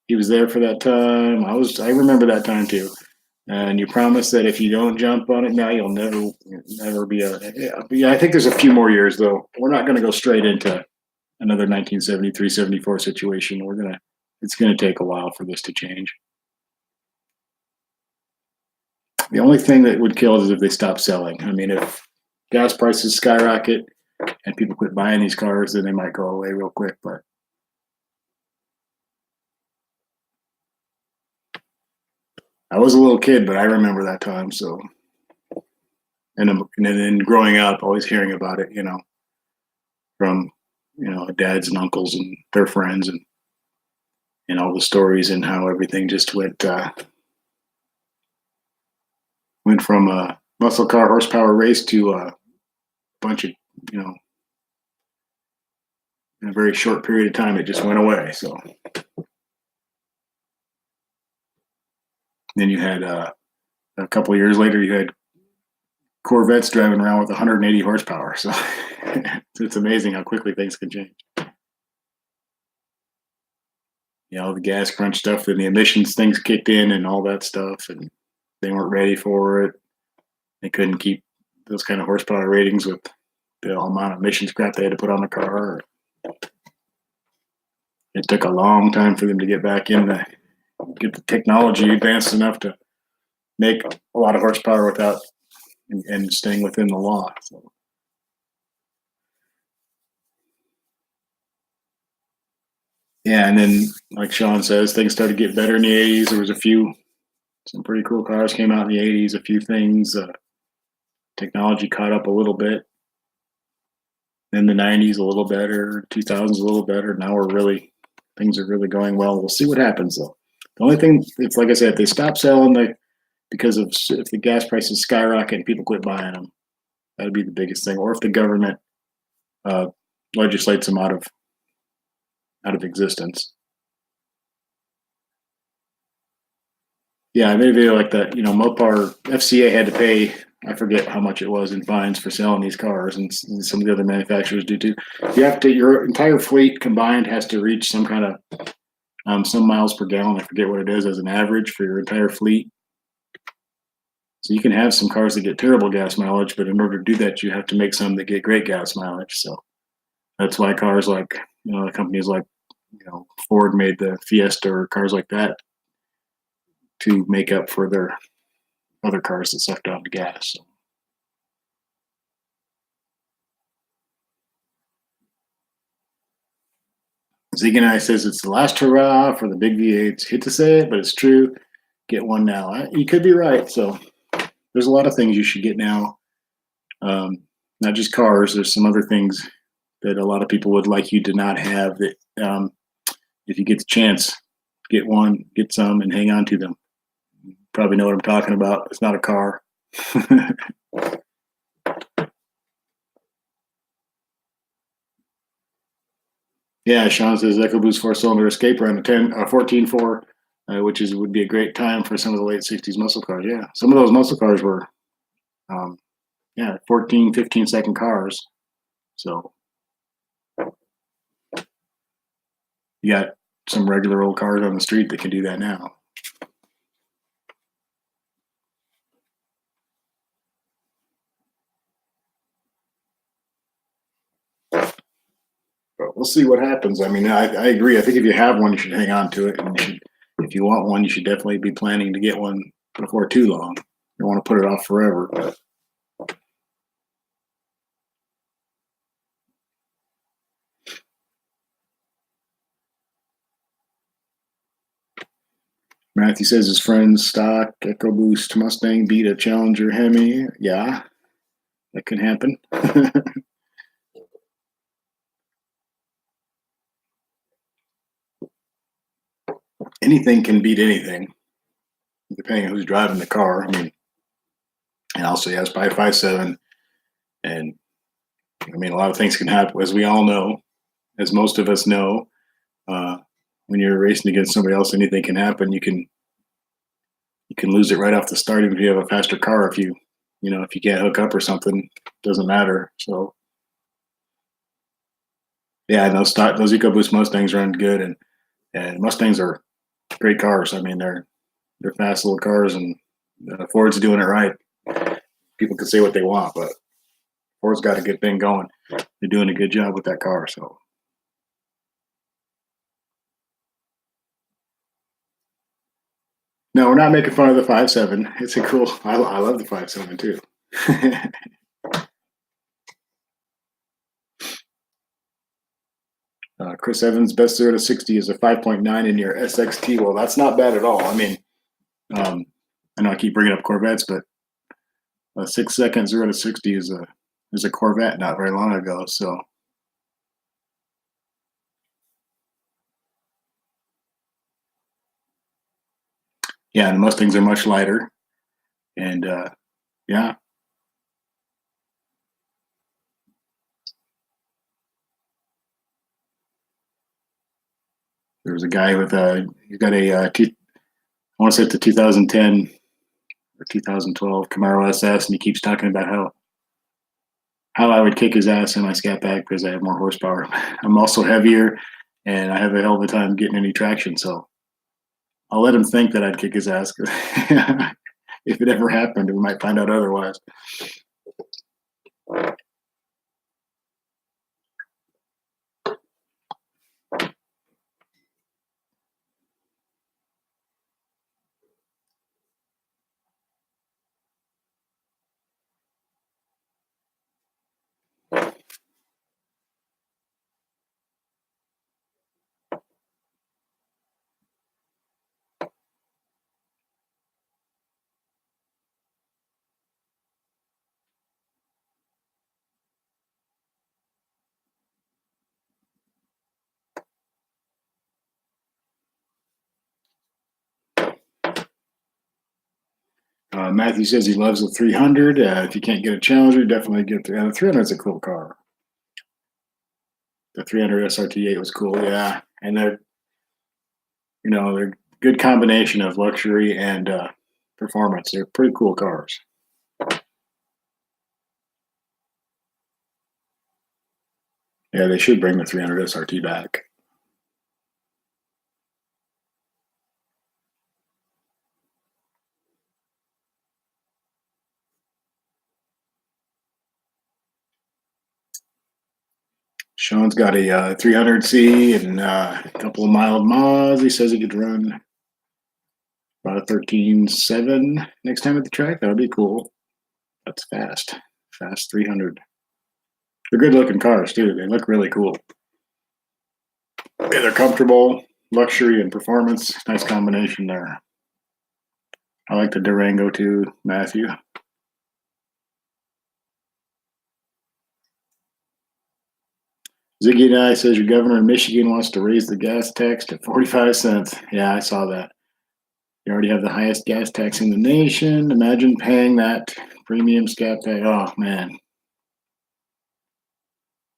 he was there for that time. I remember that time too. And you promise that if you don't jump on it now, you'll never be yeah. I think there's a few more years though. We're not going to go straight into another 1973, 74 situation. It's gonna take a while for this to change. The only thing that would kill it is if they stop selling. I mean, if gas prices skyrocket and people quit buying these cars, then they might go away real quick. But I was a little kid, but I remember that time. So, and then growing up, always hearing about it, from dads and uncles and their friends and all the stories and how everything just went from a muscle car horsepower race to a bunch of in a very short period of time it just went away. So then you had a couple of years later you had Corvettes driving around with 180 horsepower. So it's amazing how quickly things can change. The gas crunch stuff and the emissions things kicked in and all that stuff, and they weren't ready for it. They couldn't keep those kind of horsepower ratings with the amount of emissions crap they had to put on the car. It took a long time for them to get back in get the technology advanced enough to make a lot of horsepower without and staying within the law. So. Yeah, and then like Sean says, things started to get better in the 80s. There was some pretty cool cars came out in the 80s. A few things, technology caught up a little bit. In the 90s, a little better. 2000s, a little better. Now things are really going well. We'll see what happens though. The only thing, it's like I said, if they stop selling because of if the gas prices skyrocket and people quit buying them, that'd be the biggest thing. Or if the government legislates them out of existence. Yeah, I made a video like that. Mopar FCA had to pay, I forget how much it was in fines for selling these cars, and some of the other manufacturers do too. Your entire fleet combined has to reach some kind of some miles per gallon. I forget what it is as an average for your entire fleet. So you can have some cars that get terrible gas mileage, but in order to do that, you have to make some that get great gas mileage. So that's why cars like companies like Ford made the Fiesta or cars like that to make up for their other cars that sucked out the gas. So. Zeganai says it's the last hurrah for the big V8s. Hate to say it, but it's true. Get one now. You could be right. So there's a lot of things you should get now. Not just cars. There's some other things that a lot of people would like you to not have. That if you get the chance, get one, get some, and hang on to them. Probably know what I'm talking about. It's not a car. Yeah, Sean says EcoBoost four-cylinder escape around a 14.4, which would be a great time for some of the late 60s muscle cars. Yeah, some of those muscle cars were, um, 14, 15-second cars. So you got some regular old cars on the street that can do that now. But we'll see what happens. I mean, I agree. I think if you have one, you should hang on to it. And if you want one, you should definitely be planning to get one before too long. You don't want to put it off forever. But Matthew says his friend's stock EcoBoost Mustang beat a Challenger Hemi. Yeah, that can happen. Anything can beat anything, depending on who's driving the car. I mean, and also, yeah, it's probably 5.7. And I mean, a lot of things can happen, as we all know, as most of us know. When you're racing against somebody else, anything can happen. You can lose it right off the start, even if you have a faster car. If you can't hook up or something, it doesn't matter. So yeah, those EcoBoost Mustangs run good, and Mustangs are great cars. I mean, they're fast little cars, and Ford's doing it right. People can say what they want, but Ford's got a good thing going. They're doing a good job with that car. So no, we're not making fun of the 5.7. It's a cool. I love the 5.7 too. Chris Evans' best 0 to 60 is a 5.9 in your SXT. Well, that's not bad at all. I mean, I know I keep bringing up Corvettes, but a 6-second 0 to 60 is a Corvette not very long ago. So yeah, and the Mustangs are much lighter, and yeah. There was a guy with he's got I want to say it's the 2010 or 2012 Camaro SS, and he keeps talking about how I would kick his ass in my Scat Pack because I have more horsepower. I'm also heavier, and I have a hell of a time getting any traction. So I'll let him think that I'd kick his ass. If it ever happened, we might find out otherwise. Matthew says he loves the 300. If you can't get a Challenger, definitely get the 300 is a cool car. The 300 SRT8 was cool, yeah, and they're good combination of luxury and performance. They're pretty cool cars. Yeah, they should bring the 300 SRT back. Sean's got a 300C and a couple of mild mods. He says he could run about a 13.7 next time at the track. That would be cool. That's fast 300. They're good looking cars too. They look really cool. Yeah, they're comfortable, luxury and performance. Nice combination there. I like the Durango too, Matthew. Ziggy and I says your governor in Michigan wants to raise the gas tax to 45 cents. Yeah, I saw that. You already have the highest gas tax in the nation. Imagine paying that premium scat tax. Oh, man.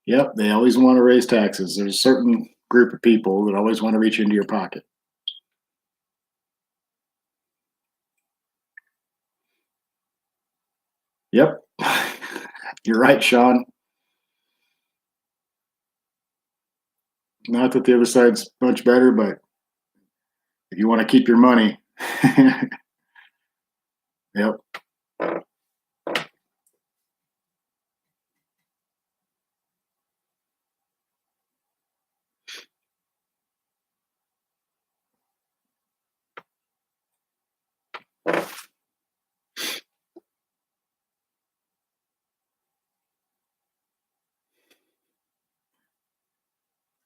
Yep, they always want to raise taxes. There's a certain group of people that always want to reach into your pocket. Yep. You're right, Sean. Not that the other side's much better, but if you want to keep your money, yep.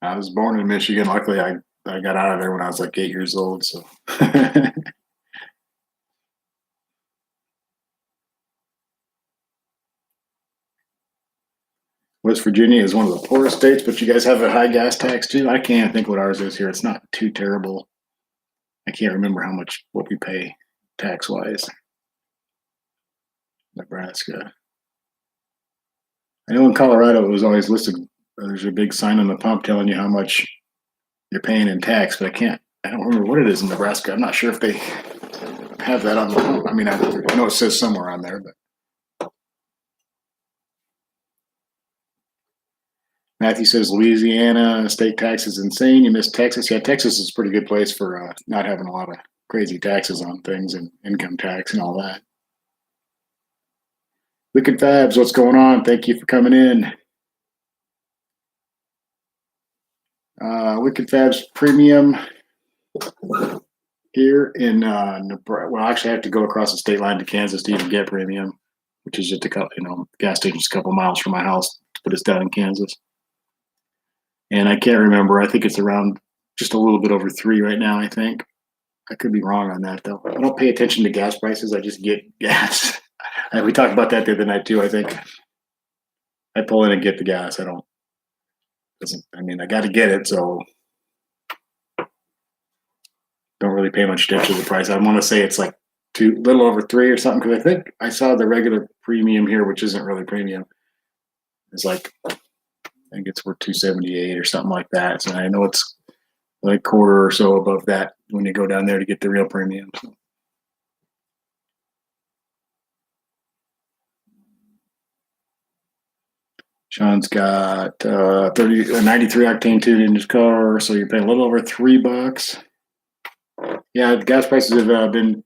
I was born in Michigan. Luckily, I got out of there when I was like 8 years old. So, West Virginia is one of the poorest states, but you guys have a high gas tax too. I can't think what ours is here. It's not too terrible. I can't remember what we pay tax wise. Nebraska. I know in Colorado it was always listed. There's a big sign on the pump telling you how much you're paying in tax, but I can't. I don't remember what it is in Nebraska. I'm not sure if they have that on the pump. I mean, I know it says somewhere on there, but Matthew says Louisiana state tax is insane. You missed Texas. Yeah, Texas is a pretty good place for not having a lot of crazy taxes on things and income tax and all that. Wicked Fabs, what's going on? Thank you for coming in. Wicked Fabs Premium here in Nebraska. Well, actually, I have to go across the state line to Kansas to even get premium, which is just a couple, gas station's a couple miles from my house to put us down in Kansas. And I can't remember. I think it's around just a little bit over 3 right now. I think I could be wrong on that though. I don't pay attention to gas prices. I just get gas. We talked about that the other night too. I think I pull in and get the gas. I don't. Doesn't. I mean, I got to get it, so don't really pay much attention to the price. I want to say it's like little over 3 or something because I think I saw the regular premium here, which isn't really premium. It's like I think it's worth 278 or something like that. So I know it's like quarter or so above that when you go down there to get the real premium. So. Sean's got 93 octane tune in his car, so you're paying a little over $3. Yeah, the gas prices have been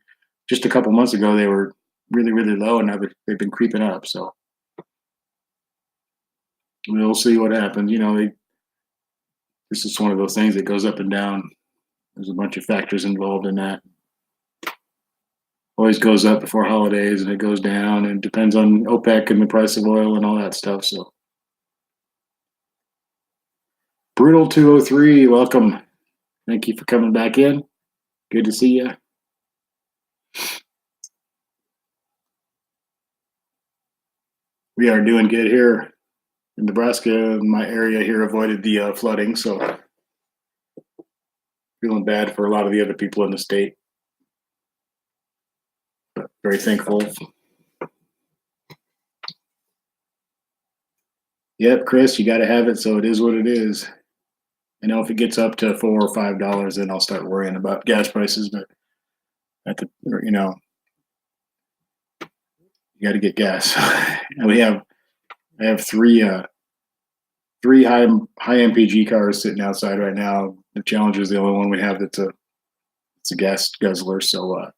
just a couple months ago. They were really, really low, and now they've been creeping up. So we'll see what happens. This is one of those things that goes up and down. There's a bunch of factors involved in that. Always goes up before holidays, and it goes down, and it depends on OPEC and the price of oil and all that stuff. So. Brutal 203, welcome. Thank you for coming back in. Good to see you. We are doing good here in Nebraska. My area here avoided the flooding, so feeling bad for a lot of the other people in the state. But very thankful. Yep, Chris, you got to have it, so it is what it is. I know if it gets up to $4 or $5, then I'll start worrying about gas prices. But you got to get gas. And I have three high MPG cars sitting outside right now. The Challenger is the only one we have it's a gas guzzler. So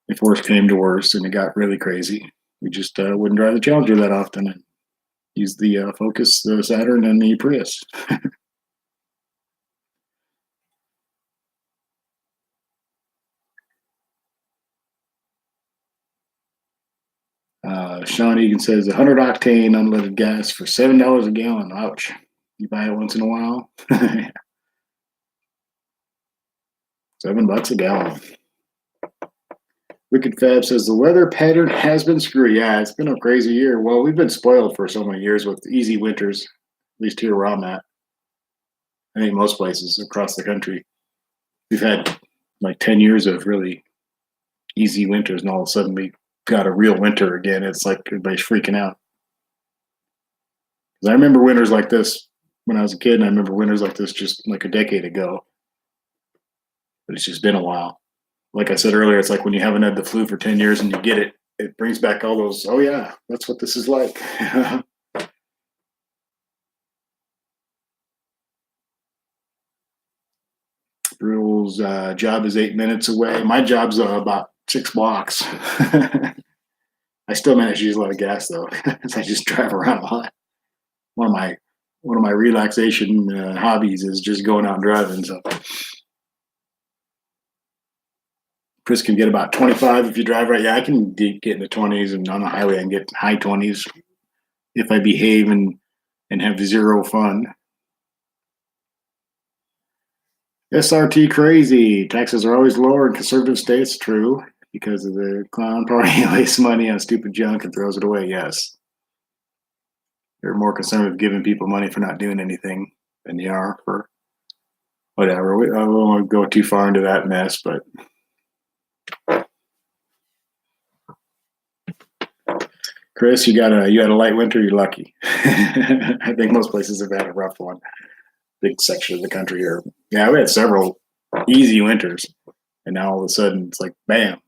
if worse came to worse and it got really crazy, we just wouldn't drive the Challenger that often and use the Focus, the Saturn, and the Prius. Sean Egan says 100 octane unleaded gas for $7 a gallon. Ouch! You buy it once in a while. $7 a gallon. Wicked Fab says the weather pattern has been screwy. Yeah, it's been a crazy year. Well, we've been spoiled for so many years with easy winters. least here where I'm at. I think most places across the country. We've had like 10 years of really easy winters, and all of a sudden we got a real winter again. It's like everybody's freaking out. 'Cause I remember winters like this when I was a kid, and I remember winters like this just like a decade ago, but it's just been a while. Like I said earlier, it's like when you haven't had the flu for 10 years and you get it, it brings back all those, oh yeah, that's what this is like. Brutal's job is 8 minutes away. My job's about 6 blocks. I still manage to use a lot of gas though, because I just drive around a lot. One of my one of my relaxation hobbies is just going out and driving. So Chris can get about 25 if you drive right. Yeah, I can get in the 20s, and on the highway I can get high 20s if I behave and have zero fun. SRT crazy. Taxes are always lower in conservative states. True, because of the clown party wastes money on stupid junk and throws it away. Yes, they're more concerned with giving people money for not doing anything than they are for whatever. I won't go too far into that mess, but Chris, you had a light winter. You're lucky. I think most places have had a rough one. Big section of the country, or yeah, we had several easy winters, and now all of a sudden it's like bam.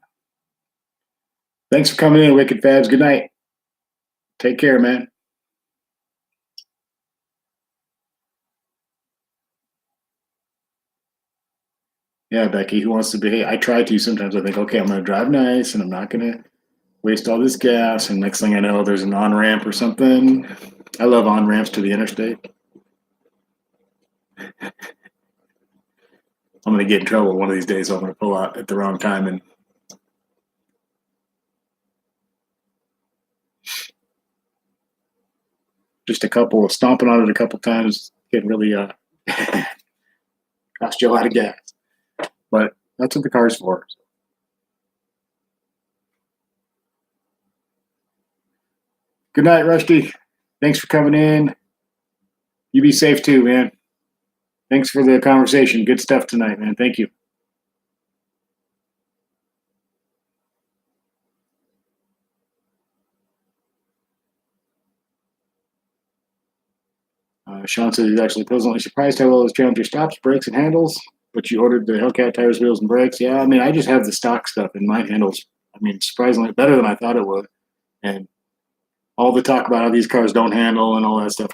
Thanks for coming in, Wicked Fabs. Good night. Take care, man. Yeah, Becky, who wants to behave? I try to sometimes. I think, okay, I'm going to drive nice, and I'm not going to waste all this gas. And next thing I know, there's an on ramp or something. I love on ramps to the interstate. I'm going to get in trouble one of these days. I'm going to pull out at the wrong time and just a couple of stomping on it a couple times can really cost you a lot of gas. But that's what the car's for. Good night, Rusty. Thanks for coming in. You be safe too, man. Thanks for the conversation. Good stuff tonight, man. Thank you. Sean says he's actually pleasantly surprised how well his Challenger stops, brakes, and handles. But you ordered the Hellcat tires, wheels, and brakes. Yeah, I mean, I just have the stock stuff, and mine handles, I mean, surprisingly better than I thought it would. And all the talk about how these cars don't handle and all that stuff,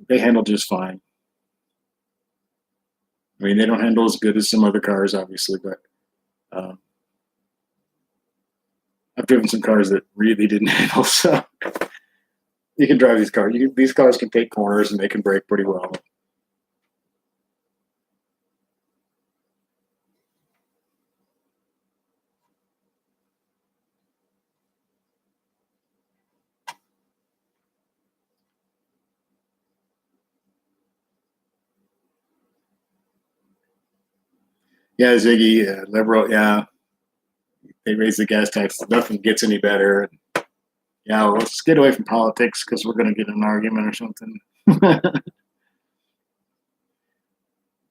they handle just fine. I mean, they don't handle as good as some other cars, obviously, but I've driven some cars that really didn't handle, so you can drive these cars. These cars can take corners and they can brake pretty well. Yeah, Ziggy, liberal, yeah, they raise the gas tax. Nothing gets any better. Yeah, well, let's get away from politics because we're going to get in an argument or something.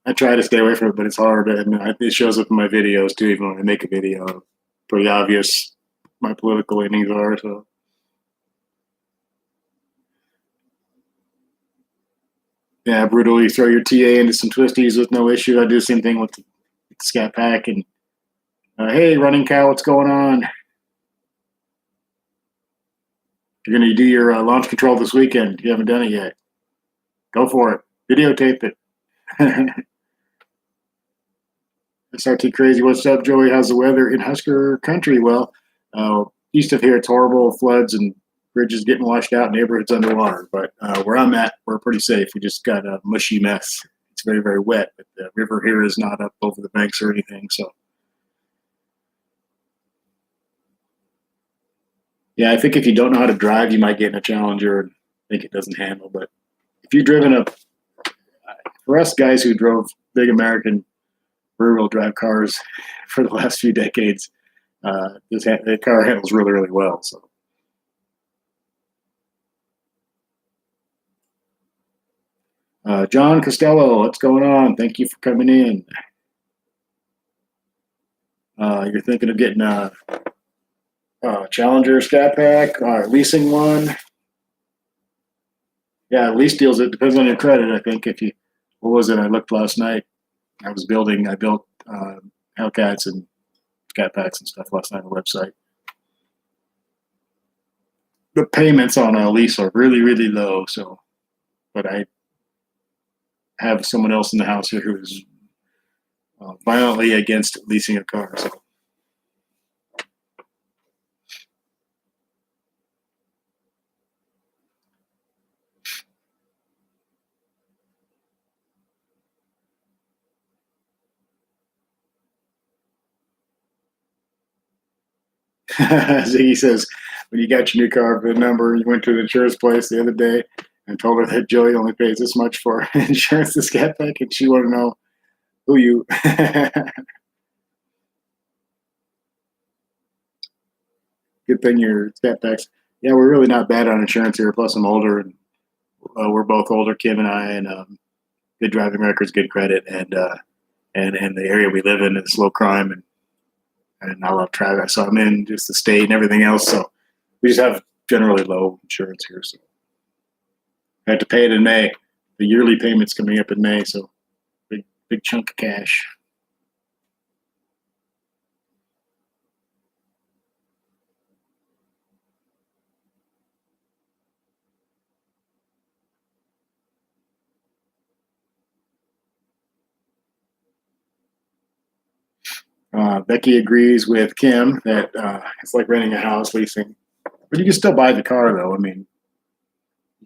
I try to stay away from it, but it's hard, and it shows up in my videos too. Even when I make a video, pretty obvious my political leanings are. So, yeah, brutally throw your TA into some twisties with no issue. I do the same thing with the Scat Pack and hey, running cow, what's going on? You're going to do your launch control this weekend. You haven't done it yet. Go for it. Videotape it. SRT crazy. What's up, Joey? How's the weather in Husker country? Well, east of here, it's horrible floods and bridges getting washed out, neighborhoods underwater. But where I'm at, we're pretty safe. We just got a mushy mess. It's very, very wet, but the river here is not up over the banks or anything. So, yeah, I think if you don't know how to drive, you might get in a Challenger and think it doesn't handle. But if you've driven for us guys who drove big American rear-wheel drive cars for the last few decades, the car handles really, really well. So, John Costello, what's going on? Thank you for coming in. You're thinking of getting a Challenger Scat Pack, leasing one. Yeah, lease deals. It depends on your credit. I think if you, what was it? I looked last night. I built Hellcats and Scat Packs and stuff last night on the website. The payments on a lease are really, really low. So, but I have someone else in the house here who is violently against leasing a car. So. Ziggy says, when you got your new car VIN number, you went to the insurance place the other day and told her that Joey only pays this much for insurance to Scat Pack, and she wanted to know who you. Good thing your Scat Packs. Yeah, we're really not bad on insurance here. Plus, I'm older, and we're both older, Kim and I, and good driving records, good credit, and the area we live in is low crime, and I love traffic. So I'm in just the state and everything else. So we just have generally low insurance here. So I have to pay it in May. The yearly payment's coming up in May, so big chunk of cash. Becky agrees with Kim that it's like renting a house, leasing. But you can still buy the car, though. I mean,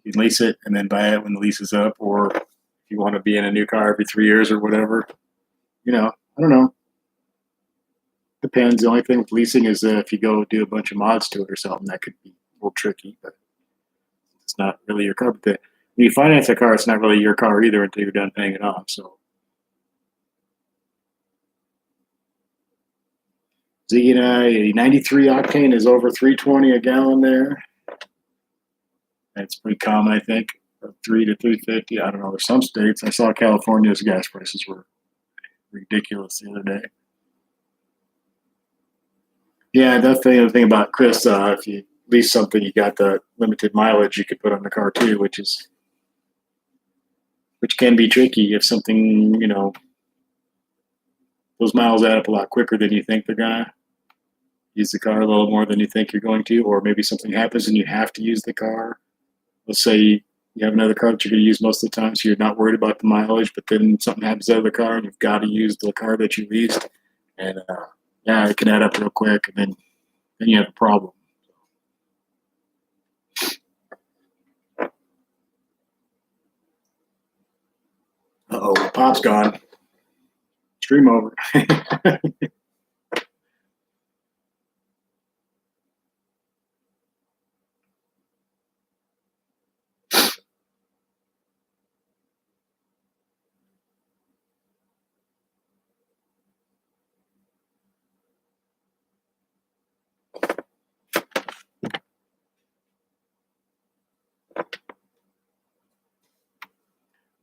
you can lease it and then buy it when the lease is up, or if you want to be in a new car every 3 years or whatever. I don't know. Depends. The only thing with leasing is if you go do a bunch of mods to it or something, that could be a little tricky. But it's not really your car. But when you finance a car, it's not really your car either until you're done paying it off. So Z and I, 93 octane is over 320 a gallon there. That's pretty common, I think. 3 to 350. I don't know. There's some states. I saw California's gas prices were ridiculous the other day. Yeah, that's the other thing about Chris. If you lease something, you got the limited mileage you could put on the car too, which can be tricky if something those miles add up a lot quicker than you think they're gonna. Use the car a little more than you think you're going to, or maybe something happens and you have to use the car. Let's say you have another car that you're going to use most of the time, so you're not worried about the mileage, but then something happens out of the car and you've got to use the car that you leased. And yeah, it can add up real quick, and then you have a problem. Uh-oh, Pop's gone. Stream over.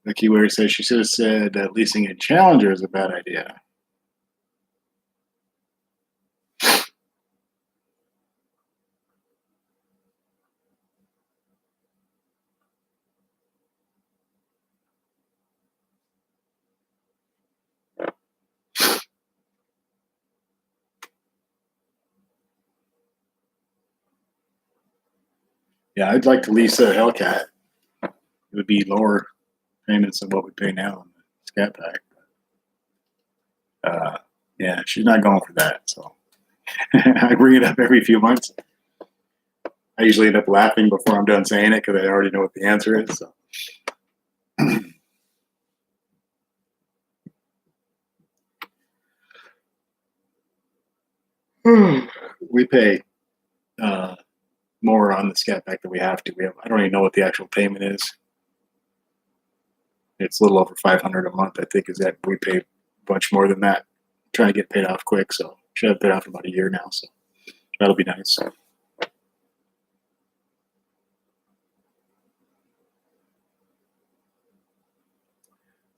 The keyword says she should have said that leasing a Challenger is a bad idea. Yeah, I'd like to lease a Hellcat. It would be lower payments than what we pay now on the Scat Pack. Yeah, she's not going for that. So I bring it up every few months. I usually end up laughing before I'm done saying it because I already know what the answer is. So. We pay more on the Scat Pack than we have to. I don't even know what the actual payment is. It's a little over $500 a month, I think. Is that we pay a bunch more than that? I'm trying to get paid off quick, so should have paid off in about a year now. So that'll be nice.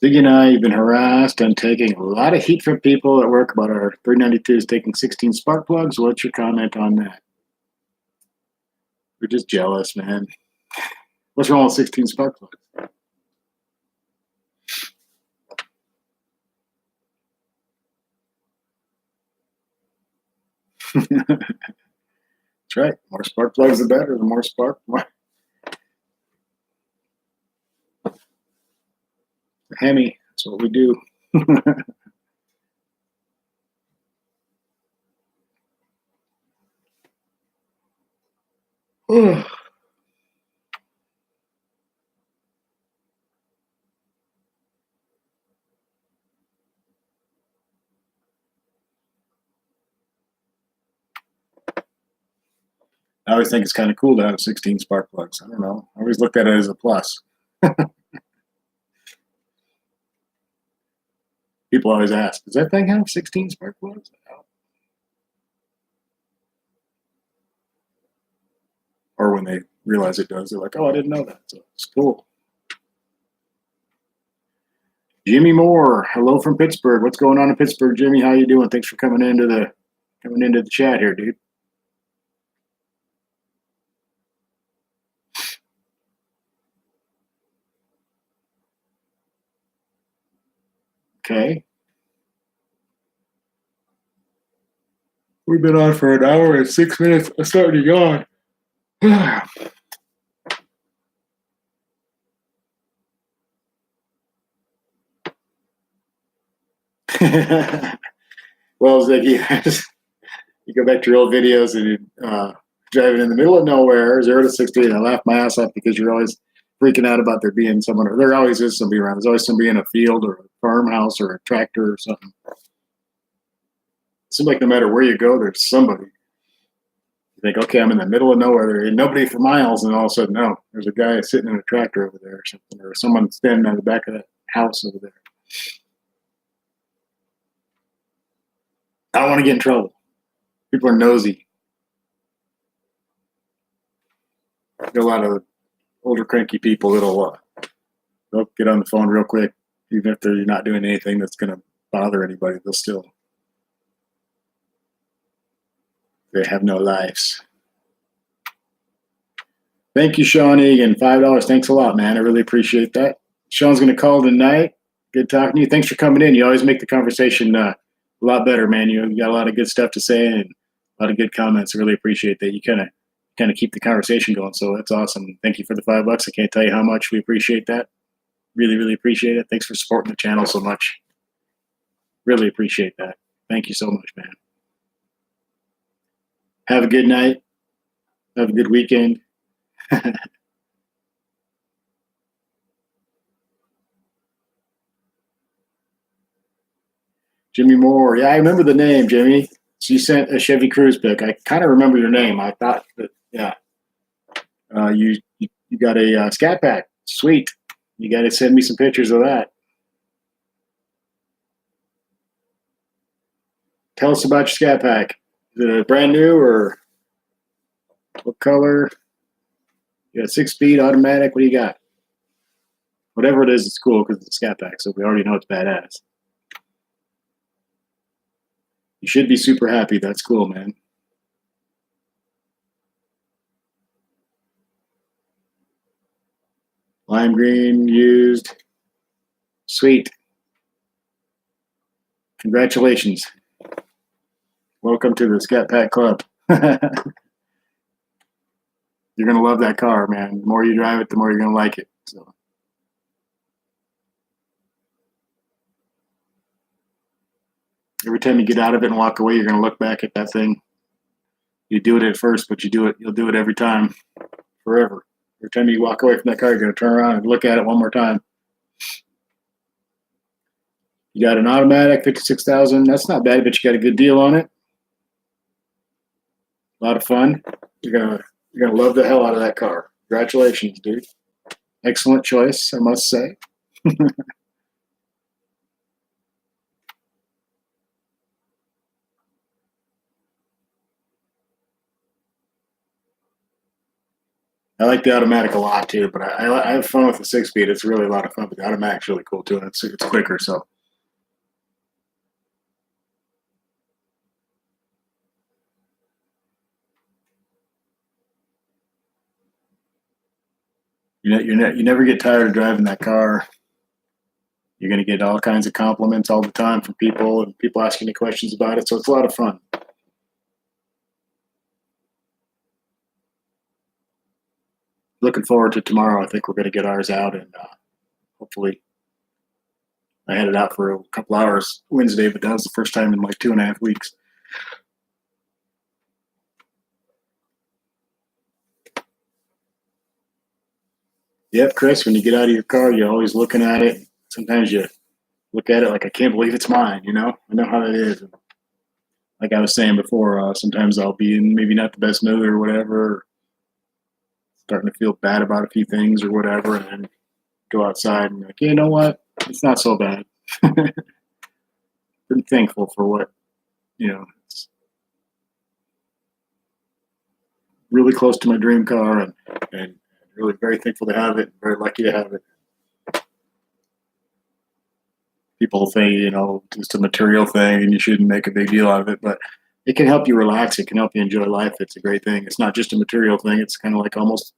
Ziggy and I have been harassed and taking a lot of heat from people at work about our 392s taking 16 spark plugs. What's your comment on that? We're just jealous, man. What's wrong with 16 spark plugs? That's right. More spark plugs, the better. The more spark, more. Hemi. That's what we do. I always think it's kind of cool to have 16 spark plugs. I don't know. I always looked at it as a plus. People always ask, does that thing have 16 spark plugs? Or when they realize it does, they're like, oh, I didn't know that. So it's cool. Jimmy Moore, hello from Pittsburgh. What's going on in Pittsburgh, Jimmy? How you doing? Thanks for coming into the chat here, dude. Okay. We've been on for an hour and 6 minutes. I'm starting to yawn. Well, Ziggy, you go back to your old videos and you driving in the middle of nowhere, 0 to 60, and I laugh my ass off because you're always freaking out about there being someone, or there always is somebody around. There's always somebody in a field or a farmhouse or a tractor or something. It seems like no matter where you go, there's somebody. You think, okay, I'm in the middle of nowhere, there ain't nobody for miles, and all of a sudden, no, there's a guy sitting in a tractor over there or something, or someone standing on the back of that house over there. I don't want to get in trouble. People are nosy. Got a lot of older cranky people that'll they'll get on the phone real quick, even if they're not doing anything that's going to bother anybody. They'll still, they have no lives. Thank you, Sean Egan. $5. Thanks a lot, man. I really appreciate that. Sean's going to call tonight. Good talking to you. Thanks for coming in. You always make the conversation a lot better, man. You got a lot of good stuff to say and a lot of good comments. I really appreciate that. You kind of keep the conversation going. So that's awesome. Thank you for the $5. I can't tell you how much we appreciate that. Really, really appreciate it. Thanks for supporting the channel so much. Really appreciate that. Thank you so much, man. Have a good night. Have a good weekend. Jimmy Moore. Yeah, I remember the name, Jimmy. So you sent a Chevy Cruze pic. I kind of remember your name. I thought that, yeah. You got a Scat Pack. Sweet. You got to send me some pictures of that. Tell us about your Scat Pack. Is it brand new or what color? You got 6-speed automatic. What do you got? Whatever it is, it's cool because it's a Scat Pack, so we already know it's badass. You should be super happy. That's cool, man. Lime green used. Sweet. Congratulations. Welcome to the Scat Pack Club. You're going to love that car, man. The more you drive it, the more you're going to like it. So. Every time you get out of it and walk away, you're going to look back at that thing. You do it at first, but you'll do it every time, forever. Every time you walk away from that car, you're going to turn around and look at it one more time. You got an automatic, 56,000. That's not bad, but you got a good deal on it. A lot of fun. You're gonna love the hell out of that car. Congratulations, dude. Excellent choice, I must say. I like the automatic a lot too, but I have fun with the 6 speed. It's really a lot of fun, but the automatic's really cool too, and it's quicker. So you never get tired of driving that car. You're going to get all kinds of compliments all the time from people and people asking you questions about it. So it's a lot of fun. Looking forward to tomorrow. I think we're going to get ours out and hopefully I had it out for a couple hours Wednesday, but that was the first time in like 2.5 weeks. Yep, Chris, when you get out of your car, you're always looking at it. Sometimes you look at it like, I can't believe it's mine, you know? I know how that is. Like I was saying before, sometimes I'll be in maybe not the best mood or whatever, starting to feel bad about a few things or whatever, and then go outside and like, you know what? It's not so bad. Pretty thankful for what, it's really close to my dream car and really very thankful to have it, very lucky to have it. People think, it's a material thing and you shouldn't make a big deal out of it, but it can help you relax. It can help you enjoy life. It's a great thing. It's not just a material thing. It's kind of like almost,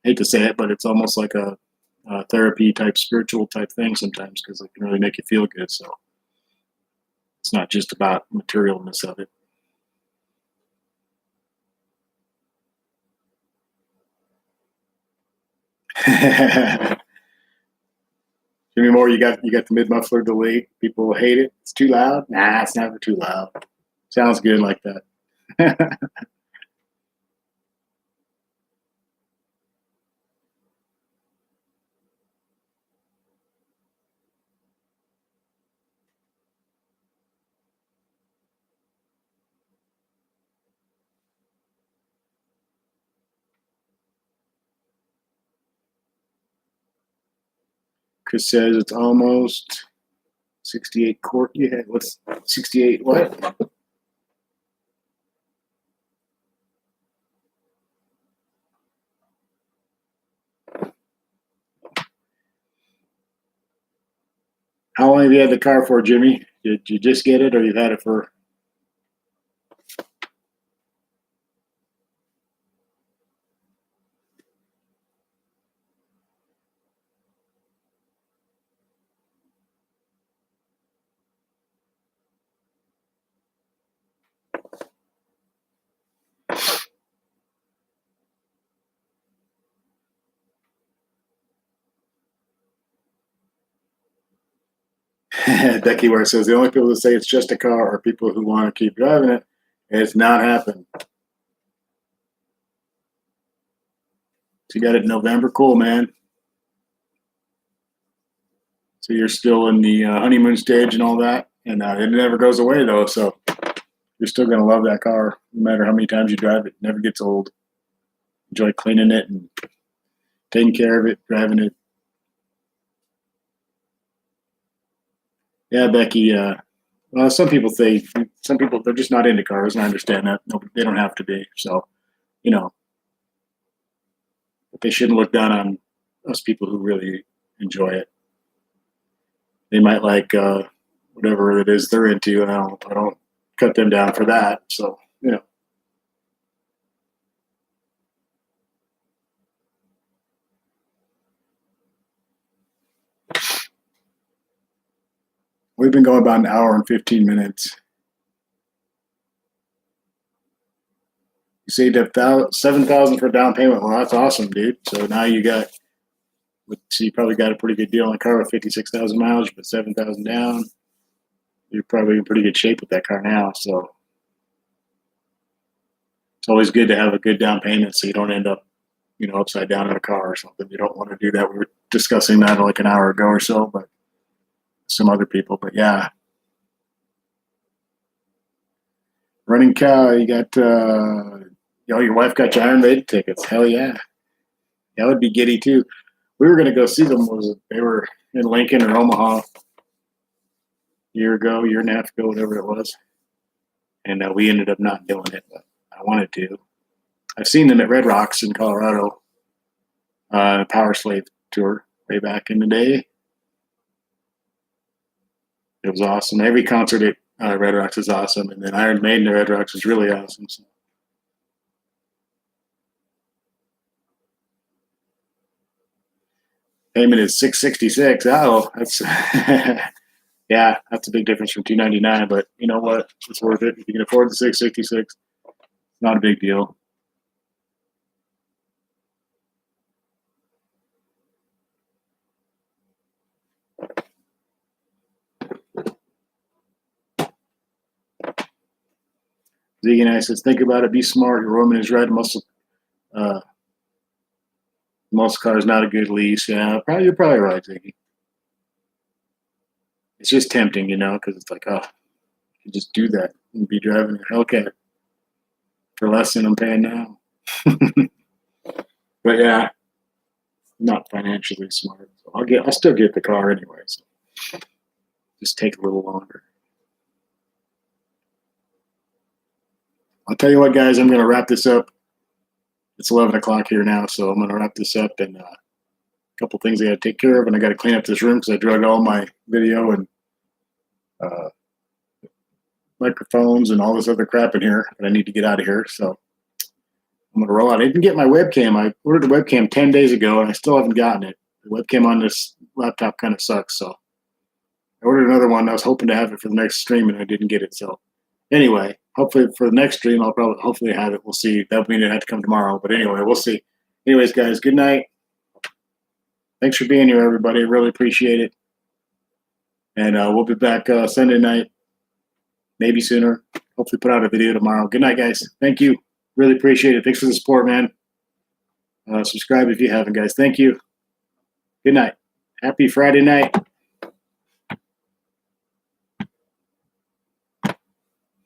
I hate to say it, but it's almost like a therapy type, spiritual type thing sometimes because it can really make you feel good. So it's not just about materialness of it. Jimmy Moore, you got the mid muffler delay. People hate it. It's too loud. Nah, it's never too loud. Sounds good like that. Chris says it's almost 68 court. Yeah, what's 68? What? How long have you had the car for, Jimmy? Did you just get it, or you've had it for? Becky Ware says the only people that say it's just a car are people who want to keep driving it. It's not happened. So you got it in November. Cool, man. So you're still in the honeymoon stage and all that, and it never goes away though. So you're still gonna love that car, no matter how many times you drive it. It never gets old. Enjoy cleaning it and taking care of it, driving it. Yeah, Becky. Well, some people say some people they're just not into cars, and I understand that. No, they don't have to be. So you know, but they shouldn't look down on us people who really enjoy it. They might like whatever it is they're into, and I don't cut them down for that. So we've been going about an hour and 15 minutes. You saved up 7,000 for down payment. Well, that's awesome, dude. So now so you probably got a pretty good deal on a car with 56,000 miles. You put 7,000 down. You're probably in pretty good shape with that car now. So it's always good to have a good down payment so you don't end up, upside down in a car or something. You don't want to do that. We were discussing that like an hour ago or so, but some other people. But yeah, running cow. You got, your wife got your Iron Maiden tickets. Hell yeah, that would be giddy too. We were going to go see them. They were in Lincoln or Omaha a year ago, year and a half ago, whatever it was, and we ended up not doing it. But I wanted to. I've seen them at Red Rocks in Colorado. Power Slave tour way back in the day. It was awesome. Every concert at Red Rocks is awesome, and then Iron Maiden at Red Rocks is really awesome. So. Payment is $666. Oh, that's yeah, that's a big difference from $299. But you know what? It's worth it if you can afford the $666. Not a big deal. Ziggy says, think about it. Be smart. Your Roman is right. Uh, most cars not a good lease. Yeah, probably you're probably right, Ziggy. It's just tempting, because it's like, oh, you can just do that and be driving a Hellcat for less than I'm paying now. But yeah, not financially smart. So I'll still get the car anyway. So just take a little longer. I'll tell you what, guys, I'm going to wrap this up. It's 11 o'clock here now, so I'm going to wrap this up. And a couple things I got to take care of, and I got to clean up this room because I drug all my video and microphones and all this other crap in here, and I need to get out of here. So I'm going to roll out. I didn't get my webcam. I ordered a webcam 10 days ago, and I still haven't gotten it. The webcam on this laptop kind of sucks, so I ordered another one. I was hoping to have it for the next stream, and I didn't get it. So anyway, hopefully for the next stream, I'll hopefully have it. We'll see. That would mean it had to come tomorrow. But anyway, we'll see. Anyways, guys, good night. Thanks for being here, everybody. I really appreciate it. And we'll be back Sunday night, maybe sooner. Hopefully put out a video tomorrow. Good night, guys. Thank you. Really appreciate it. Thanks for the support, man. Subscribe if you haven't, guys. Thank you. Good night. Happy Friday night.